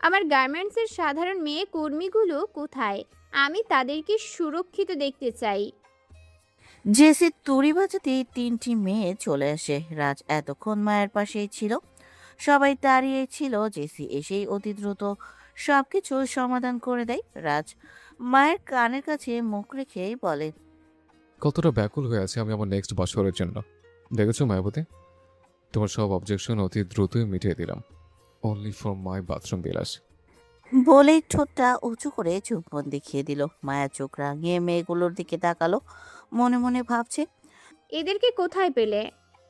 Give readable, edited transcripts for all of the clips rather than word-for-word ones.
আমার গার্মেন্টসের সাধারণ মেয়ে কর্মীগুলো কোথায়? আমি তাদেরকে সুরক্ষিত দেখতে চাই। জেসির তুড়ি বাজাতেই 3টি মেয়ে চলে আসে। রাজ এতক্ষণ মায়ের পাশেই ছিল। সবাই দাঁড়িয়ে ছিল। জেসি এসেই অতি দ্রুত সবকিছু সমাধান করে দেয়। রাজ মায়ের কানের কাছে মুখ রেখেই বলে, কতটা ব্যাকুল হয়ে আছে আমি আমার নেক্সট বছরের জন্য। দেখেছো মায়াবতী, তোমার সব অবজেকশন অতি দ্রুতই মিটিয়ে দিলাম, অনলি ফর মাই বাথরুম বিলাস। বলেই ঠোঁটটা উঁচু করে চুম্বন দেখিয়ে দিল। মায়া চোখ রাঙিয়ে মেয়েগুলোর দিকে তাকালো, মনে মনে ভাবছে। এদেরকে কোথায় পেলে?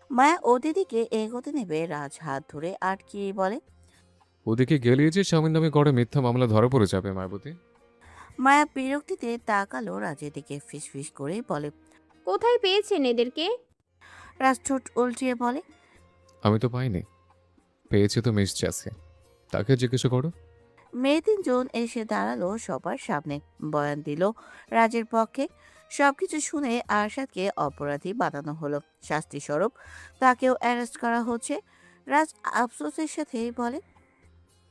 মায়া ওদের দিকে এগোতে নেবে, রাজ হাত ধরে আটকিয়ে বলে। ওদিকে গেলেই যে স্বামীর নামে করে মিথ্যা মামলা ধরা পড়ে যাবে মায়াবতী। মায়া বিরক্তিতে তাকালো রাজের দিকে, ফিসফিস করেই বলে। কোথায় পেয়েছেন এদেরকে? রাজ ঠোঁট উল্টিয়ে বলে, আমি তো পাইনি, পেয়েছি তো মিস জ্যাসি, তাকে জিজ্ঞাসা করো। মেয়ে তিনজন এসে দাঁড়ালো সবার সামনে, বয়ান দিল রাজের পক্ষে। সবকিছু শুনে আরশাদকে অপরাধী বানানো হলো, শাস্তি স্বরূপ তাকেও অ্যারেস্ট করা হচ্ছে। রাজ আফসোসের সাথেই বলে।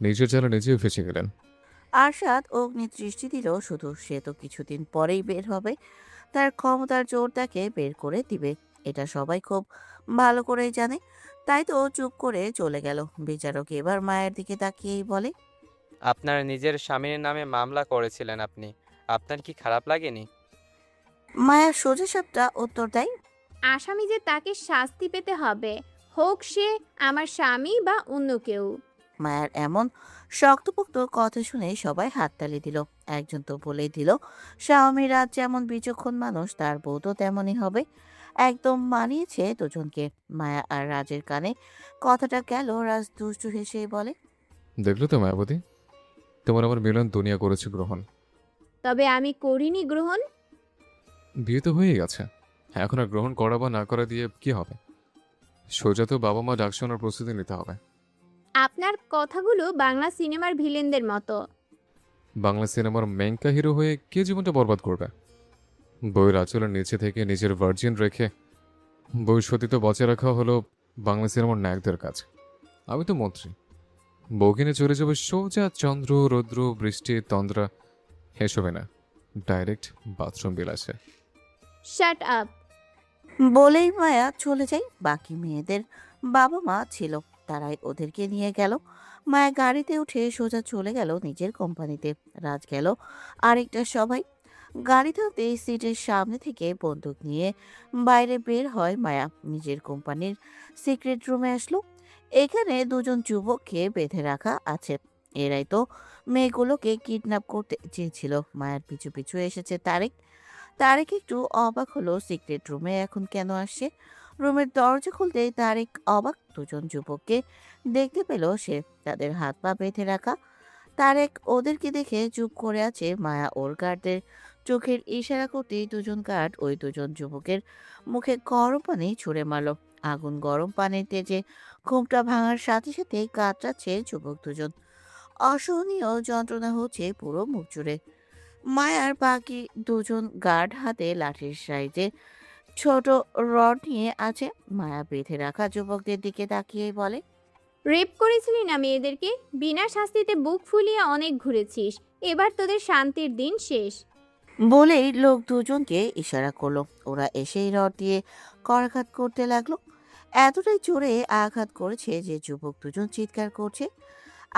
নিজের জ্বালা নিজেই ফেঁসে গেলেন। আরশাদ অগ্নি দৃষ্টি দিল, শুধু সে তো কিছুদিন পরেই বের হবে। তার ক্ষমতার জোর তাকে বের করে দিবে, এটা সবাই খুব ভালো করেই জানে। তাই তো চুপ করে চলে গেল। বিচারক এবার মায়ের দিকে তাকিয়েই বলে। আপনার নিজের স্বামীর নামে মামলা করেছিলেন আপনি। আপনার কি খারাপ লাগেনি? মায়া সোজা সাপটা উত্তর দেয়। আসামি যে তাকে শাস্তি পেতে হবে, হোক সে আমার স্বামী বা অন্য কেউ। মায়ের এমন শক্তপোক্ত কথা শুনে সবাই হাততালি দিল। একজন তো বলেই দিল, স্বামী রাজ যেমন বিচক্ষণ মানুষ, তার বউ তো তেমনই হবে। একদম মানিয়েছে দুজনকে। মায়া আর রাজের কানে কথাটা গেল। রাজ দুষ্টু হেসেই বলে। দেখলো তো মায়াবতী, তোমার আমার মিলন দুনিয়া করেছে গ্রহণ। তবে আমি করিনি গ্রহণ। বিয়ে তো হয়েই গেছে, এখন আর গ্রহণ করা বা না করা দিয়ে কি হবে? সোজা তো বাবা মা ডাক শোনার প্রস্তুতি নিতে হবে। আপনার কথাগুলো বাংলা সিনেমার ভিলেনদের মতো। বাংলা সিনেমার মেঙ্কা হিরো হয়ে কে জীবনটা বরবাদ করবে? বইয়ের আঁচলের নিচে থেকে নিজের ভার্জিন রেখে বই সতীত বজায় রাখা হলো বাংলা সিনেমার নায়কদের কাজ। আমি তো মন্ত্রী, বউকিনে চলে যাবে সোজা চন্দ্র রৌদ্র বৃষ্টি তন্দ্রা এসবে না, ডাইরেক্ট বাথরুম বিলাসে। Shut up. বলেই মায়া চলে যায়। বাকি মেয়েদের বাবা মা ছিল, তারাই ওদেরকে নিয়ে গেল। মায়া গাড়িতে উঠে সোজা চলে গেল নিজের কোম্পানিতে। রাজ গেল আরেকটা সবাই। গাড়িটাতে সিটের সামনে থেকে বন্দুক নিয়ে বাইরে বের হয় মায়া। নিজের কোম্পানির সিক্রেট রুমে আসলো। এখানে দুজন যুবককে বেঁধে রাখা আছে। এরাই তো মেয়েগুলোকে কিডন্যাপ করতে চেয়েছিল। মায়ার পিছু পিছু এসেছে তারেক। তারেক একটু অবাক হলো, সিক্রেট রুমে এখন কেন আসছে। রুমের দরজা খুলতেই তারেক অবাক, দুজন যুবককে দেখতে পেল সে, তাদের হাত পা বেঁধে রাখা। তারেক ওদেরকে দেখে চুপ করে আছে। মায়া ওর গার্ডদের চোখের ইশারা করতেই দুজন গার্ড ওই দুজন যুবকের মুখে গরম পানি ছুঁড়ে মারল। আগুন গরম পানির তেজে ঘুমটা ভাঙার সাথে সাথে কাতরাচ্ছে যুবক দুজন। অসহনীয় যন্ত্রণা হচ্ছে পুরো মুখ জুড়ে। মায়ার বাকি দুজন গার্ড হাতে লাঠির সাইজে ছোট রড নিয়ে আছে। মায়া বেঁধে রাখা যুবকদের দিকে তাকিয়ে বলে। রেপ করেছিলি না মেয়েদেরকে? বিনা শাস্তিতে বুক ফুলিয়ে অনেক ঘুরেছিস। এবার তোদের শান্তির দিন শেষ। বলেই লোক দুজনকে ইশারা করলো। ওরা এসেই রড দিয়ে করাঘাত করতে লাগলো। এতটাই জোরে আঘাত করেছে যে যুবক দুজন চিৎকার করছে।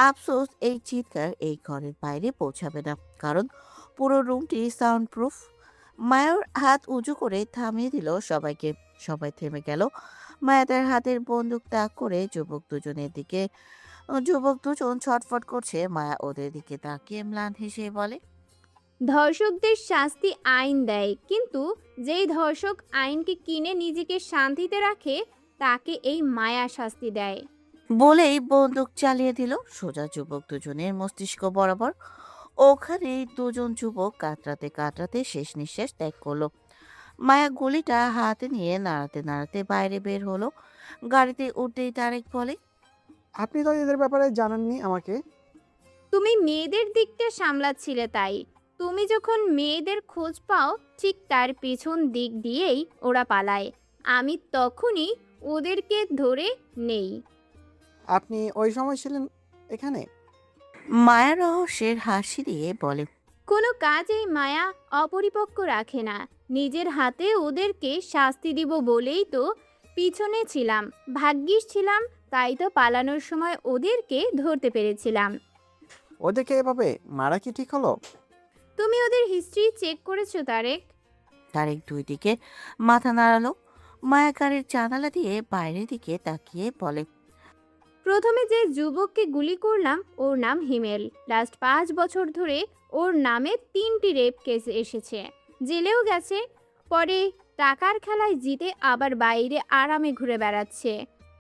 আফসোস, এই চিৎকার এই ঘরের বাইরে পৌঁছাবে না, কারণ পুরো রুমটি সাউন্ড প্রুফ। মায়ার হাত উঁচু করে থামিয়ে দিল সবাইকে। সবাই থেমে গেল। মায়া তার হাতের বন্দুক তাক করে যুবক দুজনের দিকে। যুবক দুজন ছটফট করছে। মায়া ওদের দিকে তাকিয়ে ম্লান হেসে বলে। ধর্ষকদের শাস্তি আইন দেয়, কিন্তু যেই ধর্ষক আইনকে কিনে নিজেকে শান্তিতে রাখে তাকে এই মায়া শাস্তি দেয়। বলেই বন্দুক চালিয়ে দিল সোজা যুবক দুজনের মস্তিষ্ক বরাবর। ওখানেই দুজন যুবক কাতরাতে কাতরাতে শেষ নিঃশ্বাস ত্যাগ করলো। মায়া গুলিটা হাতে নিয়ে নাড়াতে নাড়াতে বাইরে বের হলো। গাড়িতে উঠতেই তারেক বলে। আপনি তো এদের ব্যাপারে জানাননি আমাকে। তুমি মেয়েদের দিকটা সামলাচ্ছিলে তাই। তুমি যখন মেয়েদের খোঁজ পাও ঠিক তার পেছন দিক দিয়েই ওরা পালায়। আমি তখনই ওদেরকে ধরে নেই। আপনি ওই সময় ছিলেন এখানে? মায়া রহস্যের হাসি দিয়ে বলে, কোনো কাজেই মায়া অপরিপক্ক রাখে না। নিজের হাতে ওদেরকে শাস্তি দিব বলেই তো পিছনে ছিলাম, ভাগ্যিস ছিলাম, তাই তো পালানোর সময় ওদেরকে ধরতে পেরেছিলাম। ওদেরকে এভাবে মারা কি ঠিক হলো? তুমি ওদের হিস্ট্রি চেক করেছো তারেক? তারেক দুই দিকে মাথা নাড়ালো। মায়া গাড়ির জানালা দিয়ে বাইরের দিকে তাকিয়ে বলে, প্রথমে যে যুবককে গুলি করলাম ওর নাম হিমেল। লাস্ট 5 বছর ধরে ওর নামে 3টি রেপ কেস এসেছে, জেলেও গেছে। পরে টাকার খেলায় জিতে আবার বাইরে আরামে ঘুরে বেড়াচ্ছে।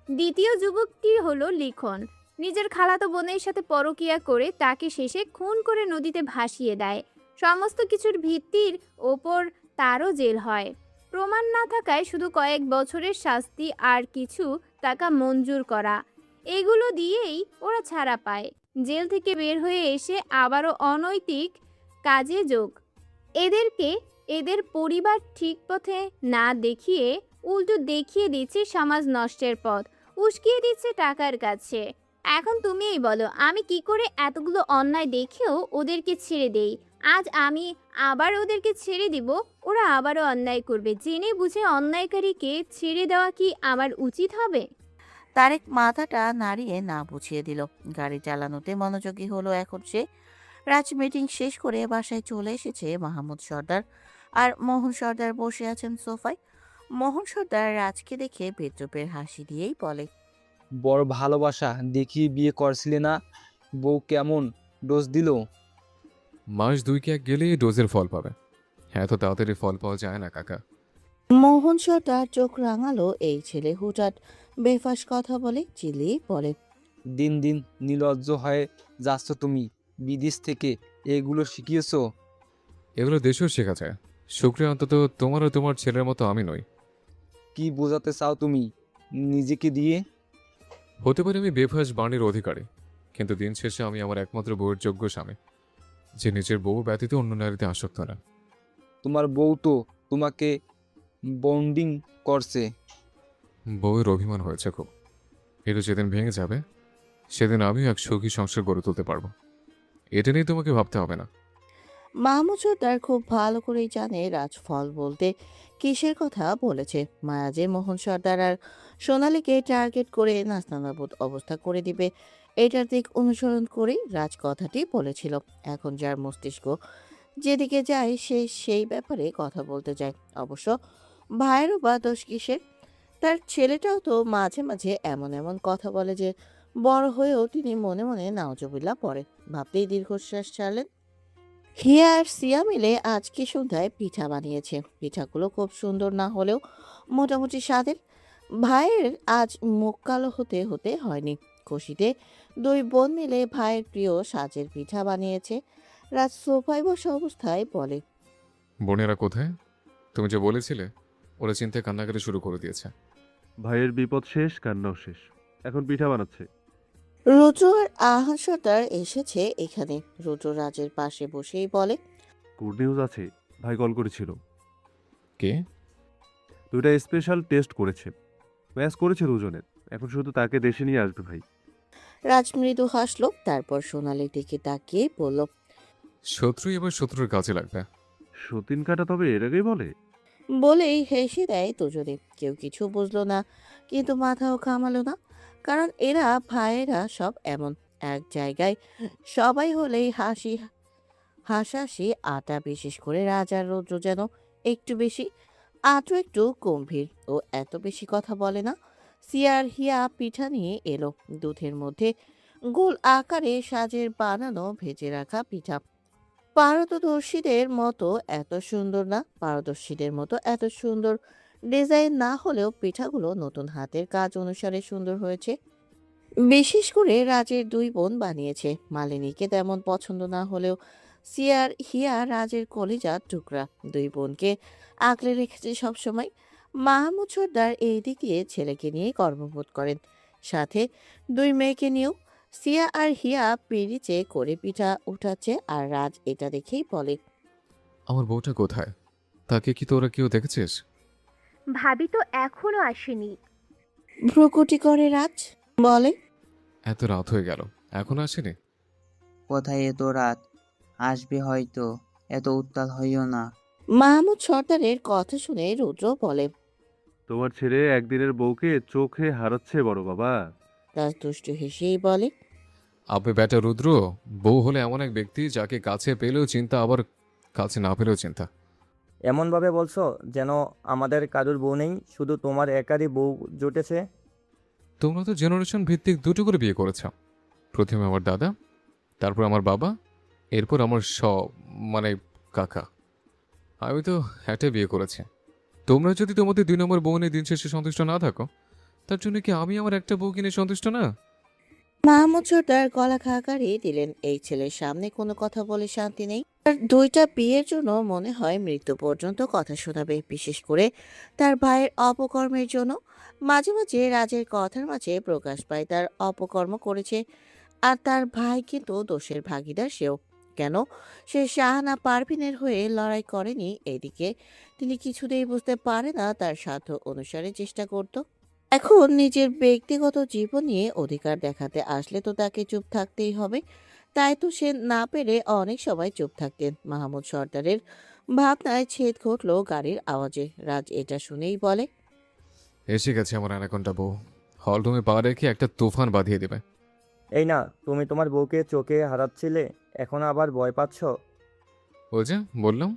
দ্বিতীয় যুবকটি হলো লিখন। নিজের খালাতো বোনের সাথে পরকীয়া করে তাকে শেষে খুন করে নদীতে ভাসিয়ে দেয়। সমস্ত কিছুর ভিত্তির ওপর তারও জেল হয়। প্রমাণ না থাকায় শুধু কয়েক বছরের শাস্তি আর কিছু টাকা মঞ্জুর করা, এগুলো দিয়েই ওরা ছাড়া পায়। জেল থেকে বের হয়ে এসে আবারও অনৈতিক কাজে যোগ। এদেরকে এদের পরিবার ঠিক পথে না দেখিয়ে উল্টো দেখিয়ে দিচ্ছে সমাজ নষ্টের পথ, উস্কিয়ে দিচ্ছে টাকার কাছে। এখন তুমিই বলো আমি কি করে এতগুলো অন্যায় দেখেও ওদেরকে ছেড়ে দেই? আজ আমি আবার ওদেরকে ছেড়ে দিব, ওরা আবারও অন্যায় করবে। জেনে বুঝে অন্যায়কারীকে ছেড়ে দেওয়া কি আমার উচিত হবে? তারেক মাথাটা নাড়িয়ে না বুঝিয়ে দিল। গাড়ি চালানোতে মনোযোগী হলো এখন সে। রাজ মিটিং শেষ করে বাসায় চলে এসেছে মাহমুদ সর্দার আর মোহন সর্দার বসে আছেন সোফায়। মোহন সর্দার রাজকে দেখে বেদ্রুপের হাসি দিয়েই বলে, বড় ভালোবাসা দেখিয়ে বিয়ে করছিলে না? বউ কেমন ডোজ দিল? মাস 2 গেলেই ডোজের ফল পাবে। এত তাড়াতাড়ি ফল পাওয়া যায় না কাকা। মোহন সর্দার চোখ রাঙালো। এই ছেলে হুটহাট বেফাস কথা বলে, চিল্লিয়ে বলে, দিন দিন নির্লজ্জ হয়ে যাচ্ছ তুমি। বিদেশ থেকে এগুলো শিখিয়েছো? এগুলো দেশেও শেখা যায়। শুক্রিয়া অন্তত তোমার ও তোমার ছেলের মতো আমি নই। কি বোঝাতে চাও তুমি নিজেকে দিয়ে? হতে পারে আমি বেফাস বাণীর অধিকারী, কিন্তু দিন শেষে আমি আমার একমাত্র বউয়ের যোগ্য স্বামী, যে নিজের বউ ব্যতীত অন্য নারীতে আসক্ত না। তোমার বউ তো তোমাকে বন্ডিং করছে। বউয়ের অভিমান হয়েছে খুব। এটা যেদিন ভেঙে যাবে সেদিন আমিও এক সুখী সংসার গড়ে তুলতে পারবো। এটা নিয়ে তোমাকে ভাবতে হবে না। মাহমুদ সর্দার খুব ভালো করেই জানে রাজ ফল বলতে কিসের কথা বলেছে। মায়া যে মোহন সর্দার আর সোনালীকে টার্গেট করে নাস্তানাবুদ অবস্থা করে দিবে, এটার দিক অনুসরণ করেই রাজ কথাটি বলেছিল। এখন যার মস্তিষ্ক যেদিকে যায় সে সেই ব্যাপারে কথা বলতে চায়। অবশ্য ভাইয়েরও বা দোষ কিসের? তার ছেলেটাও তো মাঝে মাঝে এমন এমন কথা বলে যে বড় হয়েও তিনি মনে মনে নাউজুবিল্লাহ পড়ে। ভাবতেই দীর্ঘশ্বাস ছাড়লেন। হিয়া আর সিয়া মিলে আজকে সন্ধ্যায় পিঠা বানিয়েছে। পিঠাগুলো খুব সুন্দর না হলেও মোটামুটি স্বাদের। ভাইয়ের আজ মুখ কালো হতে হতে হয়নি। খুশিতে দুই বোন মিলে ভাইয়ের প্রিয় সাজের পিঠা বানিয়েছে। রাত সোফায় বসা অবস্থায় বলে, বোনেরা কোথায়? তুমি যে বলেছিলে ওরা চিন্তায় কান্নাকাটি শুরু করে দিয়েছে। ভাইয়ের বিপদ শেষ, কান্নাও শেষ। এখন পিঠা বানাচ্ছে। রুদ্র আর আহান সর্দার এসেছে এখানে। রুদ্র রাজের পাশে বসেই বলে, গুড নিউজ আছে, ভাই কল করেছিল। কে? 2টা স্পেশাল টেস্ট করেছে, ম্যাচ করেছে দুজনের। এখন শুধু তাকে দেশে নিয়ে আসবে ভাই। রাজ মৃদু হাসলো, তারপর সোনালীর দিকে তাকিয়ে বলল, শত্রুই এবার শত্রুর কাজে লাগবে। সতীন কাটা তবে এর আগেই বলে। বলেই হেসে দেয় দুজনে। কেউ কিছু বুঝলো না, কিন্তু মাথাও ঘামালো না। কারণ এরা ভাইয়েরা সব এমন এক জায়গায় সবাই হলেই হাসাহাসি আটা। বিশেষ করে রাজার রৌদ্র যেন একটু বেশি, আটো একটু গম্ভীর। ও এত বেশি কথা বলে না। সিয়ার হিয়া পিঠা নিয়ে এলো। দুধের মধ্যে গোল আকারে সাজের বানানো ভেজে রাখা পিঠা। পারদর্শীদের মতো এত সুন্দর না, পারদর্শীদের মতো এত সুন্দর ডিজাইন না হলেও পিঠাগুলো নতুন হাতের কাজ অনুসারে সুন্দর হয়েছে। বিশেষ করে রাজের দুই বোন বানিয়েছে। মালিনীকে তেমন পছন্দ না হলেও সিয়ার হিয়া রাজের কলিজার টুকরা। দুই বোনকে আগলে রেখেছে সবসময়। মাহমুদ সর্দার এই দিক দিয়ে ছেলেকে নিয়ে গর্ববোধ করেন, সাথে দুই মেয়েকে নিয়েও। সিয়া আর হিয়া পিরিচে করে পিঠা উঠাচ্ছে আর রাজ এটা দেখেই বলে, আমার বউটা কোথায়? তাকে কি তোরা কেউ দেখেছিস? ভাবি তো এখনো আসেনি। ভ্রুকুটি করে রাজ বলে, এত রাত হয়ে গেল এখন আসেনি? কোথায় এত রাত? আসবে হয়তো, এত উত্তাল হইও না। মাহমুদ সর্দারের কথা শুনে রুদ্র বলে। তোমার ছেলে একদিনের বউকে চোখে হারাচ্ছে বড় বাবা। রাজ দুষ্টু হেসেই বলে। আবে ব্যাটা রুদ্র, বউ হলে এমন এক ব্যক্তি যাকে কাছে পেলেও চিন্তা, আবার কাছে না পেলেও চিন্তা। এমনভাবে বলছো যেন আমাদের কারুর বউ নেই, শুধু তোমার একারই বউ জুটেছে। তোমরা তো জেনারেশন ভিত্তিক দুটো করে বিয়ে করেছ। প্রথমে আমার দাদা, তারপর আমার বাবা, এরপর আমার মানে কাকা। আমি তো একটা বিয়ে করেছি। তোমরা যদি তোমাদের 2 নম্বর বউ নিয়ে দিন শেষে সন্তুষ্ট না থাকো, তার জন্য কি আমি আমার একটা বউ কিনে সন্তুষ্ট না? মাহমুদ সর্দার গলা খাকারি দিলেন। এই ছেলের সামনে কোনো কথা বলে শান্তি নেই। তার 2টা বিয়ের জন্য মনে হয় মৃত্যু পর্যন্ত কথা শোনাবে, বিশেষ করে তার ভাইয়ের অপকর্মের জন্য। মাঝে মাঝে রাজের কথার মাঝে প্রকাশ পায় তার অপকর্ম করেছে, আর তার ভাই কিন্তু দোষের ভাগীদার সেও। কেন সে শাহানা পারভিনের হয়ে লড়াই করেনি? এদিকে তিনি কিছুতেই বুঝতে পারে না। তার সাধ্য অনুসারে চেষ্টা করত। এখন নিজের ব্যক্তিগত জীবন নিয়ে অধিকার দেখাতে আসলে তো তাকে চুপ থাকতেই হবে। তাই তো সে না পেরে অনেক সময় চুপ থাকতেন। মাহমুদ সর্দারের ভাবনায় ছেদ ঘটল গাড়ির আওয়াজে। রাজ এটা শুনেই বলে। এসে গেছে আমার অ্যানাকোন্ডা বউ। হলরুমে পা রেখে একটা তুফান বাঁধিয়ে দেবে। এই না, তুমি তোমার বউকে চোখে হারাচ্ছিলে, এখন আবার ভয় পাচ্ছ? ওই যে বললাম,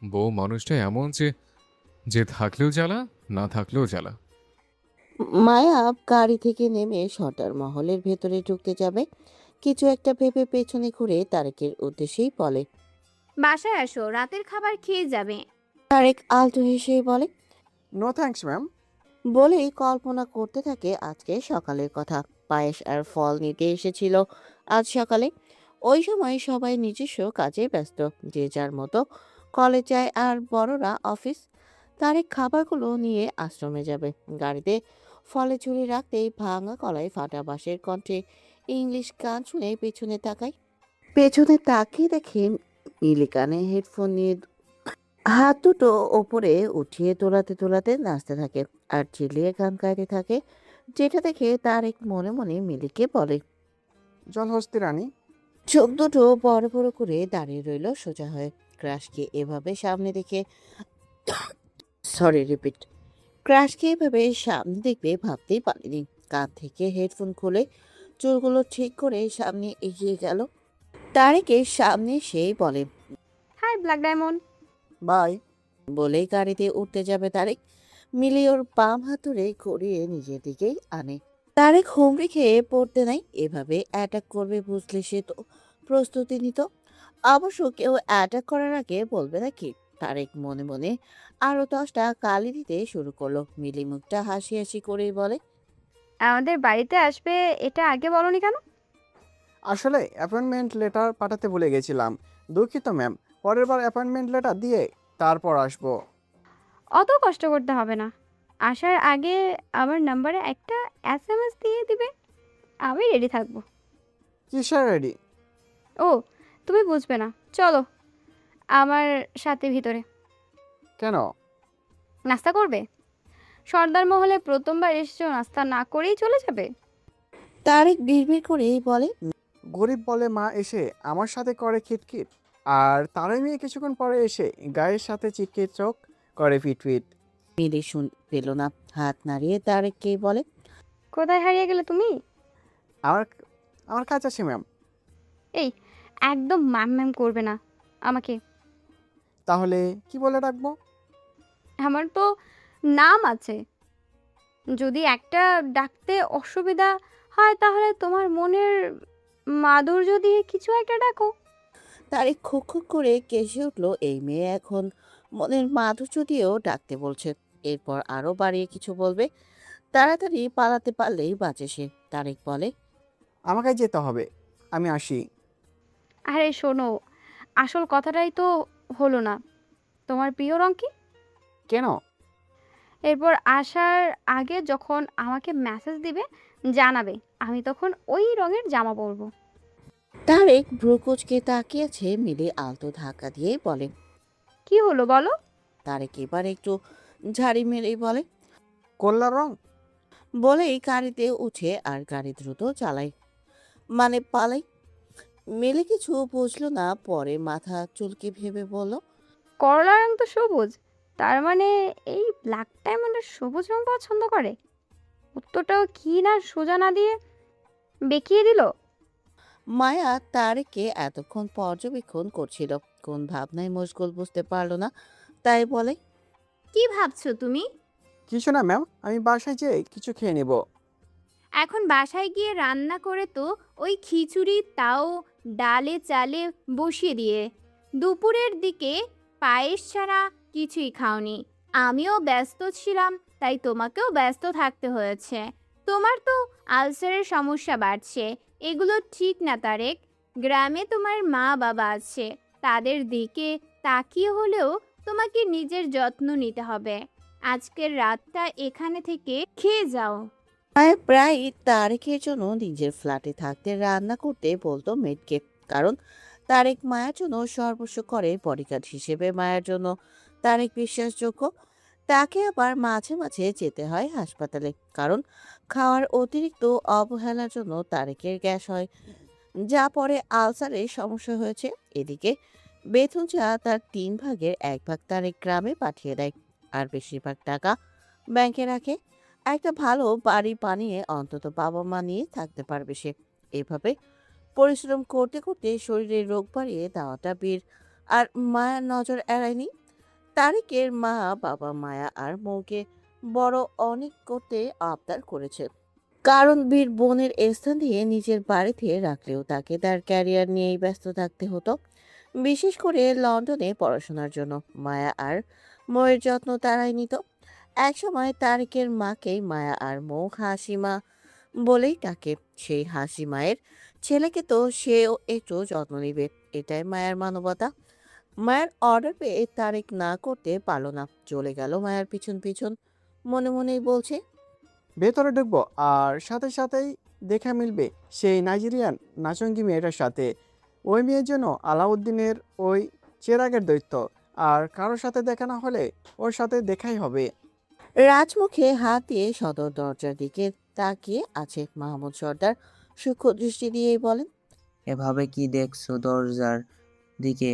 বউ মানুষটা এমন যে যে থাকলেও জ্বালা, না থাকলেও জ্বালা। মায়া গাড়ি থেকে নেমে সর্দার মহলের ভেতরে ঢুকতে যাবে। কিছু একটা ভেবে পেছনে ঘুরে তারেকের উদ্দেশ্যেই বলে। বাসায় আসো, রাতের খাবার খেয়ে যাবে। তারেক আলতো হেসে বলে। No thanks ma'am. বলেই কল্পনা করতে থাকে আজকে সকালের কথা। পায়েস আর ফল নিতে এসেছিল আজ সকালে। ওই সময় সবাই নিজস্ব কাজে ব্যস্ত, যে যার মতো কলেজ যায় আর বড়রা অফিস। তারেক খাবারগুলো নিয়ে আশ্রমে যাবে। গাড়িতে ফলে ঝুড়ি রাখতেই ভাঙা কলায় ফাটা বাঁশের কণ্ঠে ইংলিশ গান শুনে পেছনে তাকায়। পেছনে তাকিয়ে দেখে মিলি কানে হেডফোন নিয়ে হাত দুটো ওপরে উঠিয়ে তোলাতে তোলাতে নাচতে থাকে আর চিল্লিয়ে গান গাইতে থাকে। যেটা দেখে তারেক মনে মনে মিলিকে বলে। জলহস্তি রানী। চোখ দুটো বড় বড় করে দাঁড়িয়ে রইল সোজা হয়ে। ক্রাশকে এভাবে সামনে দেখে রিপিট। ক্রাশকে এভাবে সামনে দেখবে ভাবতেই পারেনি। কান থেকে হেডফোন খুলে চুলগুলো ঠিক করে সামনে এগিয়ে গেল। তারেকের সামনে সেই বলে। Hi black diamond. বাই। বলেই গাড়িতে উঠতে যাবে তারেক। মিলি ওর বাম হাতুড়ে ঘুরিয়ে নিজের দিকেই আনে। তারেক হুমড়ি খেয়ে পড়তে নাই। এভাবে অ্যাটাক করবে বুঝলে সে তো প্রস্তুতি নিত। অবশ্য কেউ অ্যাটাক করার আগে বলবে নাকি? তারেক মনে মনে আরো 10টা কালি দিতে শুরু করলো। মিলি মুখটা হাসি হাসি করেই বলে। আমাদের বাড়িতে আসবে, এটা আগে বলনি কেন? আসলে অ্যাপয়েন্টমেন্ট লেটার পাঠাতে ভুলে গেছিলাম, দুঃখিত ম্যাম। পরের বার অ্যাপয়েন্টমেন্ট লেটার দিয়ে তারপর আসবো। অত কষ্ট করতে হবে না। আসার আগে আমার নাম্বারে একটা SMS দিয়ে দিবে, আমি রেডি থাকবো। কিসের রেডি? ও, তুমি বুঝবে না, চলো আমার সাথে ভিতরে। কেন? নাস্তা করবে? সর্দার মহলে প্রথমবার এসেছো, নাস্তা না করেই চলে যাবে? তারেক বিড়বিড় করেই বলে। গরিব বলে মা এসে আমার সাথে করে খিটখিট, আর তারাই মেয়ে কিছুক্ষণ পরে এসে গায়ের সাথে চিটকিট চোখ করে ফিটফিট। মিলি শুন পেল না, হাত নাড়িয়ে তারেককে বলে। কোথায় হারিয়ে গেলে তুমি? আমার আমার কাজ আছে ম্যাম। এই, একদম ম্যাম ম্যাম করবে না আমাকে। তাহলে কি বলে ডাকবো? আমার তো নাম আছে। যদি একটা ডাকতে অসুবিধা হয় তাহলে তোমার মনের মাধুর্য দিয়ে কিছু একটা ডাকো। তারেক খুক খুক করে কেসে উঠল। এই মেয়ে এখন মনের মাধুর্য দিয়েও ডাকতে বলছে। এরপর আরো বাড়িয়ে কিছু বলবে। তাড়াতাড়ি পালাতে পারলেই বাঁচে সে। তারেক বলে। আমাকে যেতে হবে, আমি আসি। আরে শোনো, আসল কথাটাই তো হলো না। তোমার প্রিয় রং কি? কেন? এরপর আসার আগে যখন আমাকে মেসেজ দিবে জানাবে, আমি তখন ওই রঙের জামা পরবো। তারেক ভ্রুকুচকে তাকিয়েছে। মিলি আলতো ধাক্কা দিয়ে বলে। কি হলো বলো? তারেক এবার একটু ঝাড়ি মেরেই বলে। কল্লা রং। বলেই গাড়িতে উঠে আর গাড়ি দ্রুত চালায়, মানে পালাই। মেলে কিছু বুঝলো না, পরে মাথা চুলকে ভেবে বলল, করলার রং তো সবুজ, তার মানে এই ব্ল্যাক ডায়মন্ডের সবুজ রং পছন্দ করে। উত্তরটাও কি না সোজা না দিয়ে বেঁকিয়ে দিল। মায়া তারেককে এতক্ষণ পর্যবেক্ষণ করছিল, কোন ভাবনায় মশগুল বুঝতে পারলো না, তাই বলে, কি ভাবছো তুমি? কিছু না ম্যাম, আমি বাসায় যেয়ে কিছু খেয়ে নেব। এখন বাসায় গিয়ে রান্না করে তো ওই খিচুড়ি, তাও ডালে চালে বসিয়ে দিয়ে দুপুরের দিকে পায়েস ছাড়া কিছুই খাওনি। আমিও ব্যস্ত ছিলাম, তাই তোমাকেও ব্যস্ত থাকতে হয়েছে। তোমার তো আলসারের সমস্যা বাড়ছে, এগুলো ঠিক না তারেক। গ্রামে তোমার মা বাবা আছে, তাদের দিকে তাকিয়ে হলেও তোমাকে নিজের যত্ন নিতে হবে। আজকের রাতটা এখানে থেকে খেয়ে যাও। মায়া প্রায় তারেকের জন্য নিজের ফ্ল্যাটে থাকতে রান্না করতে বলতো মেয়েটকে, কারণ তারেক মায়ার জন্য সর্বস্ব করে। বডিগার্ড হিসেবে মায়ের জন্য তারেক বিশ্বাসযোগ্য। তাকে আবার মাঝে মাঝে যেতে হয় হাসপাতালে, কারণ খাওয়ার অতিরিক্ত অবহেলার জন্য তারেকের গ্যাস হয়, যা পরে আলসারের সমস্যা হয়েছে। এদিকে বেতন যা তার 3/1 তারেক গ্রামে পাঠিয়ে দেয়, আর বেশিরভাগ টাকা ব্যাংকে রাখে। একটা ভালো বাড়ি বানিয়ে অন্তত বাবা মা নিয়ে থাকতে পারবে সে। এভাবে পরিশ্রম করতে করতে শরীরে রোগ বাড়িয়ে দেওয়াটা বীর আর মায়ার নজর এড়ায়নি। তারেকের মা বাবা মায়া আর মৌকে বড় অনেক করতে আবদার করেছে, কারণ বীর বোনের স্থান দিয়ে নিজের বাড়িতে রাখলেও তাকে তার ক্যারিয়ার নিয়েই ব্যস্ত থাকতে হতো, বিশেষ করে লন্ডনে পড়াশোনার জন্য। মায়া আর মৌয়ের যত্ন তারাই নিত। একসময় তারেকের মাকেই মায়া আর মৌ হাসিমা বলেই ডাকে। সেই হাসি মায়ের ছেলেকে তো সেও একটু যত্ন নিবে, এটাই মায়ের মানবতা। মায়ের অর্ডার পেয়ে তারেক না করতে পারলো না, চলে গেল মায়ের পিছন পিছন, মনে মনেই বলছে, ভেতরে ঢুকবো আর সাথে সাথেই দেখা মিলবে সেই নাইজেরিয়ান নাচঙ্গি মেয়েটার সাথে। ওই মেয়ের জন্য আলাউদ্দিনের ওই চেরাগের দৈত্য, আর কারোর সাথে দেখা না হলে ওর সাথে দেখাই হবে। রাজমুখে হাত দিয়ে সদর দরজার দিকে তাকিয়ে আছে মাহমুদ সর্দার সূক্ষ্ম দৃষ্টি দিয়েই বলেন, এভাবে কি দেখছো দরজার দিকে?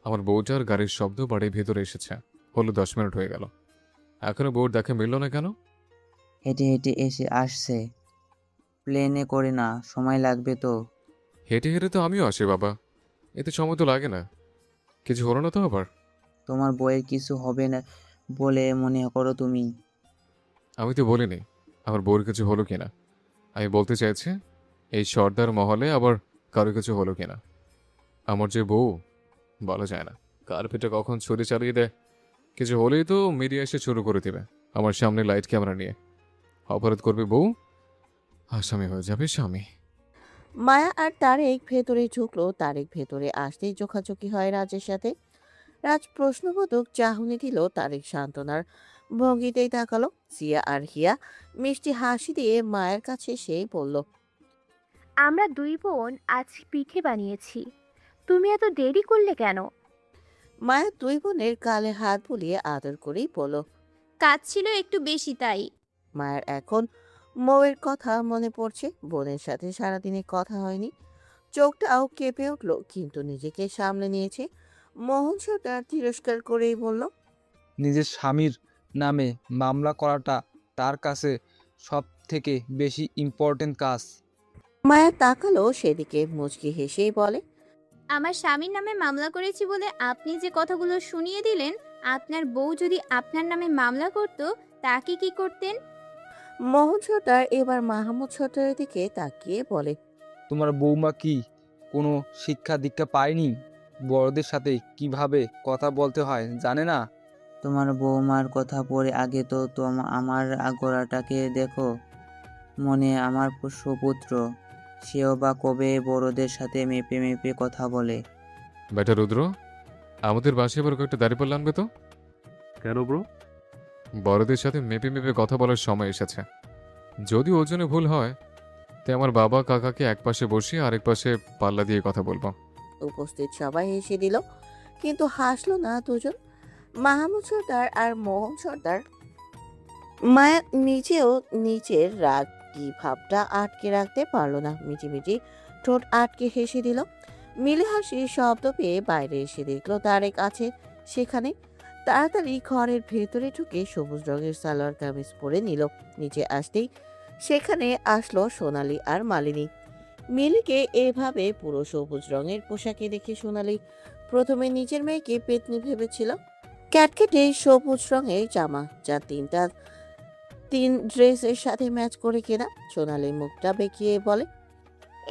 আমার বউটার গাড়ির শব্দ বাড়ির ভেতরে এসেছে, হলো 10 মিনিট হয়ে গেল, এখনো বউর দেখা মিলল না কেন? হেঁটে হেঁটে এসে আসছে, প্লেনে করে না, সময় লাগবে তো। হেঁটে হেঁটে তো আমিও আসি বাবা, এতে সময় তো লাগে না। কিছু হলো না তো আবার? তোমার বইয়ের কিছু হবে না বলে মনে করো তুমি? আমি তো বলিনি আমার বউর কিছু হলো কিনা, আমি বলতে চাইছি এই সর্দার মহলে আবার কারো কিছু হলো কিনা। আমার যে বউ, বলা যায় না কার পেটে কখন ছুরি চালিয়ে দেয়। কিছু হলেই তো মিডিয়া এসে শুরু করে দেবে আমার সামনে লাইট ক্যামেরা নিয়ে। অপরাধ করবে বউ, আসামি হয়ে যাবে স্বামী। মায়া আর তারেক ভেতরে ঢুকলো। তারেক ভেতরে আসতেই চোখাচোখি হয় রাজের সাথে। রাজ প্রশ্নবোধক চাহনি দিল, তারেক সান্ত্বনার ভঙ্গিতেই তাকালো। সিয়া আর হিয়া মিষ্টি হাসি দিয়ে মায়ের কাছে সেই বলল, আমরা দুই বোন আজ পিঠে বানিয়েছি, তুমি এত দেরি করলে কেন? মায়া দুই বোনের গালে হাত বুলিয়ে আদর করেই বলল, কাজ ছিল একটু বেশি তাই। মায়ের এখন মৌয়ের কথা মনে পড়ছে, বোনের সাথে সারাদিনে কথা হয়নি। চোখটাও কেঁপে উঠল, কিন্তু নিজেকে সামলে নিয়েছে। মোহন সর্দার তিরস্কার করেই বলল, নিজের স্বামীর নামে মামলা করাটা তার কাছে সব থেকে বেশি ইম্পর্টেন্ট কাজ। মায়া তাকালো সেদিকে, মুচকি হেসেই বলে, আমার স্বামীর নামে মামলা করেছি বলে আপনি যে কথাগুলো শুনিয়ে দিলেন, আপনার বউ যদি আপনার নামে মামলা করত, তাকে কি করতেন? মোহন সর্দার এবার মাহমুদ সর্দারের দিকে তাকিয়ে বলে, তোমার বৌমা কি কোনো শিক্ষা দীক্ষা পায়নি? বড়দের সাথে কিভাবে কথা বলতে হয় জানে না? তোমার বৌমার কথা পড়ে আগে তো আমার আগোরাটাকে দেখো, মনে আমার সুপুত্র, সেও বা কবে বড়দের সাথে মেপে মেপে কথা বলে। বেটা রুদ্র, আমাদের বাসায় এবার কয়েকটা দাঁড়িপাল্লা আনবে তো। কেন ব্রো? বড়দের সাথে মেপে মেপে কথা বলার সময় এসেছে। যদি ওজনে ভুল হয় তাই আমার বাবা কাকাকে এক পাশে বসিয়ে আরেক পাশে পাল্লা দিয়ে কথা বলবো। উপস্থিত সবাই হেসে দিল, কিন্তু হাসলো না দুজন, মাহমুদ সর্দার আর মোহন সর্দার। মায়া নিজেও নিজের রাগ কি ভাবটা আটকে রাখতে পারলো না, মিটিমিটি ঠোঁট আটকে হেসে দিল। মিলি হাসির শব্দ পেয়ে বাইরে এসে দেখলো তারেক আছে সেখানে। তাড়াতাড়ি ঘরের ভেতরে ঢুকে সবুজ রঙের সালোয়ার কামিজ পরে নিল। নিচে আসতেই সেখানে আসলো সোনালি আর মালিনী। মিলিকে এভাবে পুরো সবুজ রঙের পোশাকে দেখে সোনালি প্রথমে নিজের মেয়েকে পেতনি ভেবেছিল। ক্যাটকেটে সবুজ রঙের জামা, যা তিন ড্রেসের সাথে ম্যাচ করে কেনা। সোনালি মুখটা বেঁকিয়ে বলে,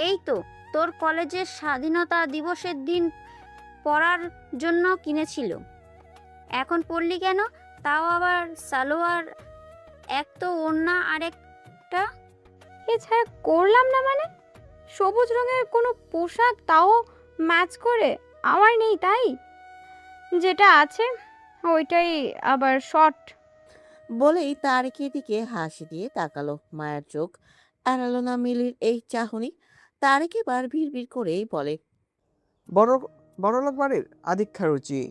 এই তো তোর কলেজের স্বাধীনতা দিবসের দিন পরার জন্য কিনেছিল, এখন পরলি কেন? তাও আবার সালোয়ার, এক তো ওড়না আর একটা। এছাড়া করলাম না মানে? সবুজ রঙের কোনো পোশাক, তাও ম্যাচ করে, আমার নেই তাই? যেটা আছে ওইটাই আবার শর্ট। বলেই তারেকের দিকে হাসি দিয়ে তাকালো। মায়ের চোখ এড়ালো না মিলির এই চাহনি। তারেক এবার ভিড় করেই বলে, বড় বড়লোক বাড়ির আদিক্ষা রুচি।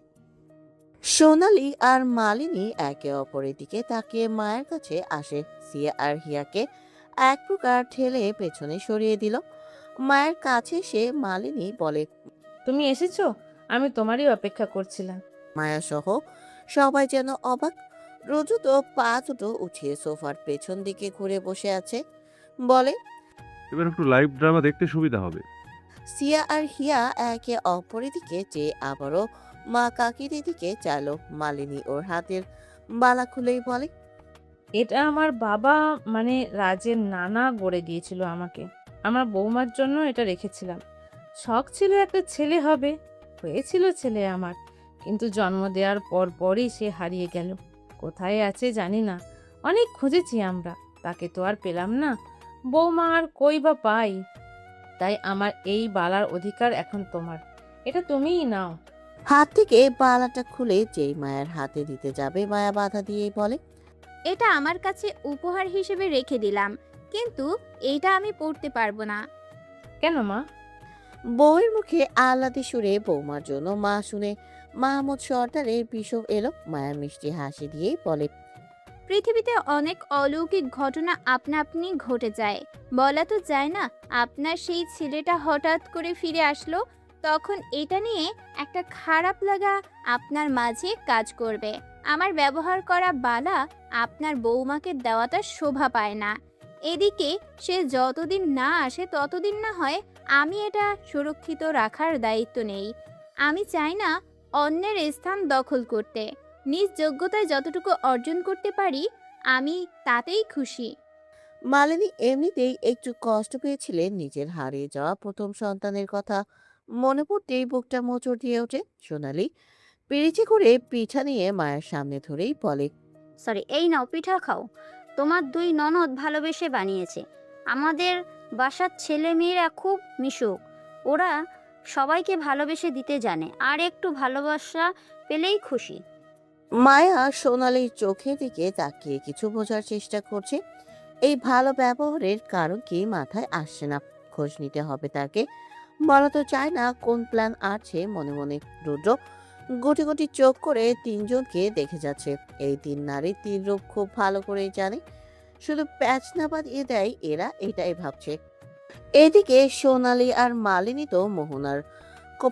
সোনালি আর মালিনী একে অপরের দিকে তাকিয়ে মায়ের কাছে আসে। সিয়া আর হিয়াকে এক প্রকার ঠেলে পেছনে সরিয়ে দিল। মায়ের কাছে সে মালিনী বলে, তুমি এসেছো? আমি তোমারই অপেক্ষা করছিলাম। মায়া সহ সবাই যেন অবাক। রোজু তো পা দুটো উঠিয়ে সোফার পেছন দিকে ঘুরে বসে আছে। বলে, এবার একটু লাইভ ড্রামা দেখতে সুবিধা হবে। সিয়া আর হিয়া একে অপরের দিকে চেয়ে আবারও মা কাকির দিকে চাইলো। মালিনী ওর হাতের বালা খুলেই বলে, এটা আমার বাবা মানে রাজের নানা গড়ে দিয়েছিল আমাকে। আমার বৌমার জন্য এটা রেখেছিলাম। শখ ছিল একটা ছেলে হবে, হয়েছিল ছেলে আমার, কিন্তু জন্ম দেওয়ার পরই সে হারিয়ে গেল। কোথায় আছে জানি না। অনেক খুঁজেছি আমরা, তাকে তো আর পেলাম না। বৌমা আর কই বা পাই। তাই আমার এই বালার অধিকার এখন তোমার, এটা তুমিই নাও। হাত থেকে বালাটা খুলে যেই মায়ের হাতে দিতে যাবে, মায়া বাধা দিয়েই বলে, এটা আমার কাছে উপহার হিসেবে রেখে দিলাম, কিন্তু এইটা আমি পড়তে পারবো না। কেন মা? বউয়ের মুখে আহ্লাদে সুরে বৌমার জন্য মা শুনে মাহমুদ সর্দারের বিষম এলো। মায়া মিষ্টি হাসি দিয়েই বলে, পৃথিবীতে অনেক অলৌকিক ঘটনা আপনা আপনি ঘটে যায়, বলা তো যায় না। আপনার সেই ছেলেটা হঠাৎ করে ফিরে আসলো, তখন এটা নিয়ে একটা খারাপ লাগা আপনার মাঝে কাজ করবে। আমার ব্যবহার করা বালা আপনার বৌমাকে দেওয়াটা শোভা পায় না। এদিকে সে যতদিন না আসে ততদিন না হয় আমি এটা সুরক্ষিত রাখার দায়িত্ব নেই। আমি চাই না অন্যের স্থান দখল করতে। নিজ যোগ্যতায় যতটুকু অর্জন করতে পারি আমি তাতেই খুশি। মালিনী এমনিতেই একটু কষ্ট পেয়েছিলেন নিজের হারিয়ে যাওয়া প্রথম সন্তানের কথা মনে পড়তেই বুকটা মোচড় দিয়ে ওঠে। সোনালি পিরিচি করে পিঠা নিয়ে মায়ের সামনে ধরেই বলে, সরি, এই নাও পিঠা খাও, তোমার দুই ননদ ভালোবেসে বানিয়েছে। আমাদের বাসার ছেলে মেয়েরা খুব মিশুক, ওরা সবাইকে ভালোবেসে দিতে জানে, আর একটু ভালোবাসা পেলেই খুশি। মায়া সোনালির চোখের দিকে তাকিয়ে কিছু বোঝার চেষ্টা করছে। এই ভালো ব্যবহারের কারণ কি মাথায় আসছে না। খোঁজ নিতে হবে তাকে। বলা তো চায় না কোন প্ল্যান আছে মনে মনে। রুদ্র গুটি গুটি চোখ করে তিনজনকে দেখে যাচ্ছে। এই তিন নারী তিন রূপ খুব ভালো করেই জানে, শুধু প্যাচ না বাঁধিয়ে দেয় এরা, এটাই ভাবছে। এদিকে সোনালি আর মালিনী তো মোহনার